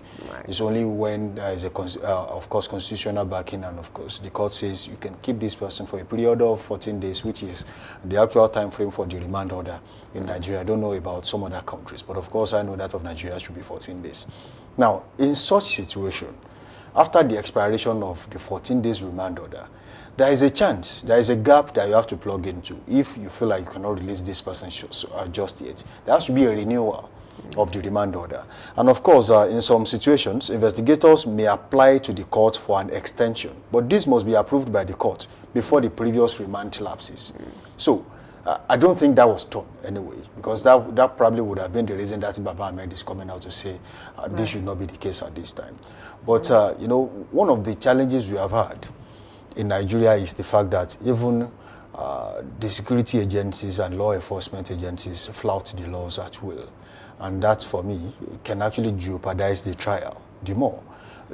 is only when there is of course, constitutional backing, and of course the court says you can keep this person for a period of 14 days, which is the actual time frame for the remand order in Nigeria. I don't know about some other countries, but of course I know that of Nigeria should be 14 days. Now, in such situation, after the expiration of the 14 days remand order, there is a chance, there is a gap that you have to plug into if you feel like you cannot release this person just yet. There has to be a renewal of the remand order. And of course, in some situations, investigators may apply to the court for an extension, but this must be approved by the court before the previous remand lapses. So, I don't think that was done anyway, because that probably would have been the reason that Baba Ahmed is coming out to say this should not be the case at this time. But, one of the challenges we have had in Nigeria is the fact that even the security agencies and law enforcement agencies flout the laws at will. And that, for me, can actually jeopardize the trial the more.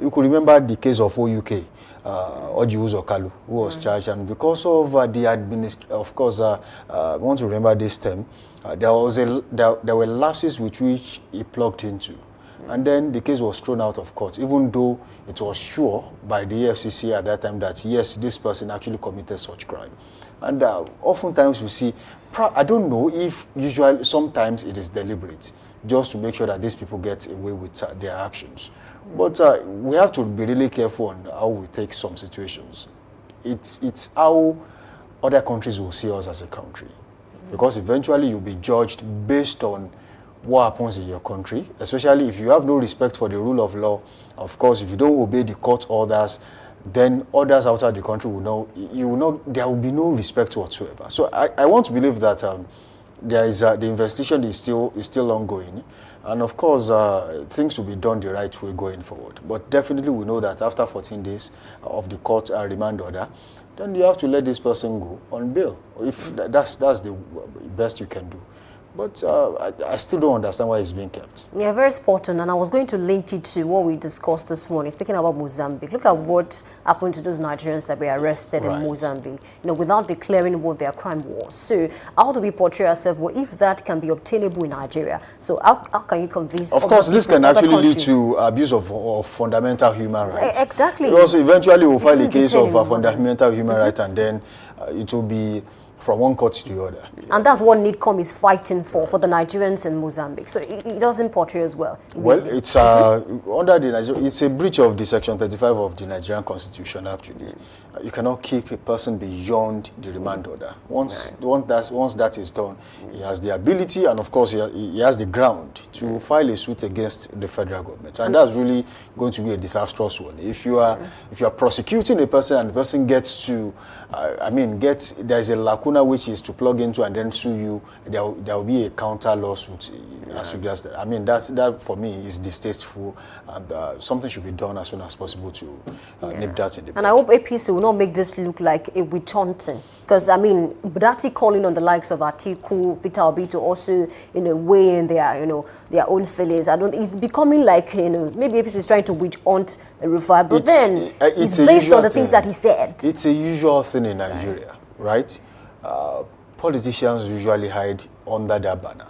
You could remember the case of OUK, Ojiuzo Kalu, who was charged, and because of the of course, I want to remember this term, there were lapses with which he plugged into. And then the case was thrown out of court, even though it was sure by the EFCC at that time that, yes, this person actually committed such crime. And oftentimes we see, I don't know if usually, sometimes it is deliberate, just to make sure that these people get away with their actions. But we have to be really careful on how we take some situations. It's how other countries will see us as a country. Because eventually you'll be judged based on what happens in your country, especially if you have no respect for the rule of law. Of course, if you don't obey the court orders, then others outside the country will know, there will be no respect whatsoever. So I want to believe that there is the investigation is still ongoing, and of course things will be done the right way going forward. But definitely we know that after 14 days of the court remand order, then you have to let this person go on bail. If that's the best you can do. But I still don't understand why it's being kept. Yeah, very spot on. And I was going to link it to what we discussed this morning, speaking about Mozambique. Look at what happened to those Nigerians that were arrested in Mozambique, without declaring what their crime was. So how do we portray ourselves? Well, if that can be obtainable in Nigeria, so how can you convince? Of course, this can actually lead to abuse of fundamental human rights. Exactly. Because eventually we'll file a case of fundamental human rights, and then it will be from one court to the other. And that's what NIDCOM is fighting for the Nigerians in Mozambique. So it doesn't portray as well. Well, it's under the Nigerian, it's a breach of the Section 35 of the Nigerian Constitution, actually. You cannot keep a person beyond the remand order. Once that is done, he has the ability, and of course he has the ground to file a suit against the federal government. And that's really going to be a disastrous one. If you are prosecuting a person and the person gets to, there's a lack lacuna which is to plug into and then sue you, there will be a counter lawsuit as regards that. I mean, that for me is distasteful, and something should be done as soon as possible to nip that in the bud. And I hope APC will not make this look like a witch hunting. Because, I mean, Budati calling on the likes of Atiku, Peter Obi to also, weigh in their, their own feelings. It's becoming like, maybe APC is trying to witch hunt Rufai, but then it's based on the things that he said. It's a usual thing in Nigeria, right? Politicians usually hide under their banner.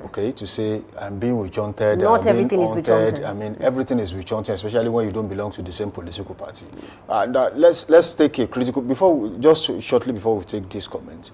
Okay, to say I'm being witch-hunted. Not everything is witch-hunted. I mean, everything is witch-hunted, especially when you don't belong to the same political party. Let's take a critical shortly before we take this comment.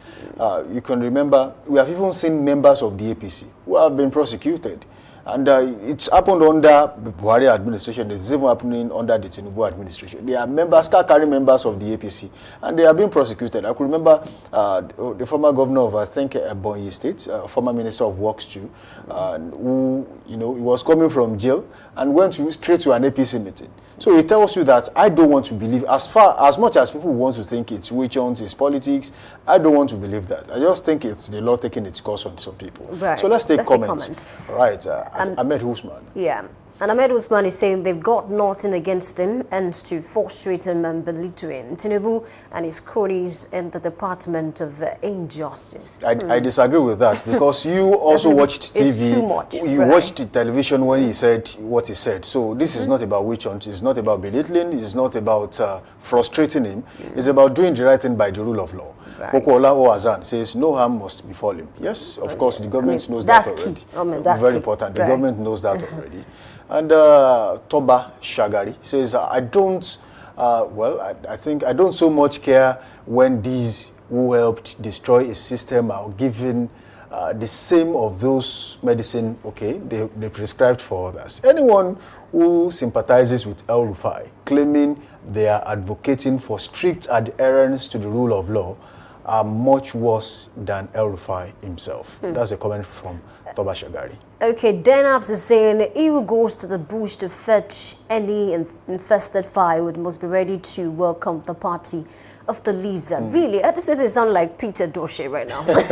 You can remember we have even seen members of the APC who have been prosecuted. And it's happened under the Buhari administration. It's even happening under the Tinubu administration. They are members, carrying members of the APC, and they are being prosecuted. I could remember the former governor of, I think, Ebonyi State, former minister of Works too, who, he was coming from jail and went straight to an APC meeting. So it tells you that I don't want to believe, as much as people want to think it's witch hunt, it's politics, I don't want to believe that. I just think it's the law taking its course on some people. Right. So let's take comments. Right. Ahmed Usman. Yeah. And Ahmed Usman is saying they've got nothing against him and to frustrate him and belittle him. Tinubu and his cronies in the Department of Injustice. I disagree with that because you also watched TV. It's too much. You watched the television when he said what he said. So this is not about witch hunt. It's not about belittling. It's not about frustrating him. It's about doing the right thing by the rule of law. Okola Oazan says no harm must befall him. Yes, of course, the government knows that already. That's very important. The government knows that already. And Toba Shagari says, I don't, I think I don't so much care when these who helped destroy a system are given the same of those medicine, they prescribed for others. Anyone who sympathizes with El Rufai, claiming they are advocating for strict adherence to the rule of law, are much worse than El Rufai himself. That's a comment from Toba Shagari. Okay, Denabs is saying he who goes to the bush to fetch any infested firewood must be ready to welcome the party of the lizard. Really, this makes it sound like Peter Doche right now. With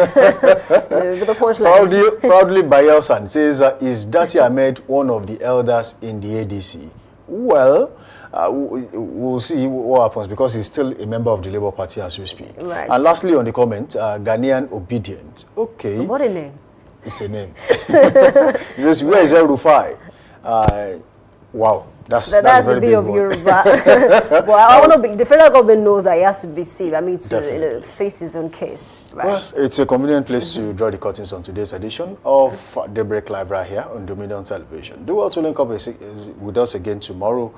the proudly Bayelsan says, is Dati Ahmed one of the elders in the ADC? Well, we'll see what happens because he's still a member of the Labour Party as we speak. Right. And lastly on the comment, Ghanaian Obedient. Okay. What a name. It's a name. He says, where is El Rufai? Wow. That's a very big of Yoruba. Well, the federal government knows that he has to be safe. I mean, to face his own case. Right? Well, it's a convenient place to draw the curtains on today's edition of Daybreak Live right here on Dominion Television. Do well to link up with us again tomorrow.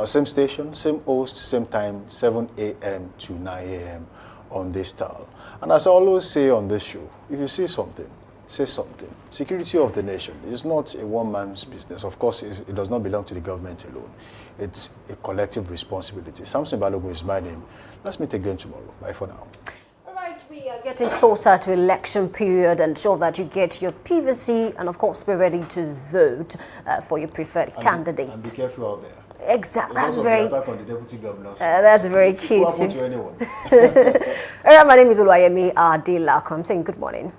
Same station, same host, same time, 7 a.m. to 9 a.m. on this dial. And as I always say on this show, if you see something, say something. Security of the nation is not a one-man's business. Of course, it does not belong to the government alone. It's a collective responsibility. Samson Balogun is my name. Let's meet again tomorrow. Bye for now. All right, we are getting closer to election period, and ensure that you get your PVC and, of course, be ready to vote for your preferred candidate. And be careful out there. Exactly. That's very. Attack on the deputy governors. That's very key. What happened to anyone? All right, my name is Oluwayemi Adelaku. I'm saying good morning.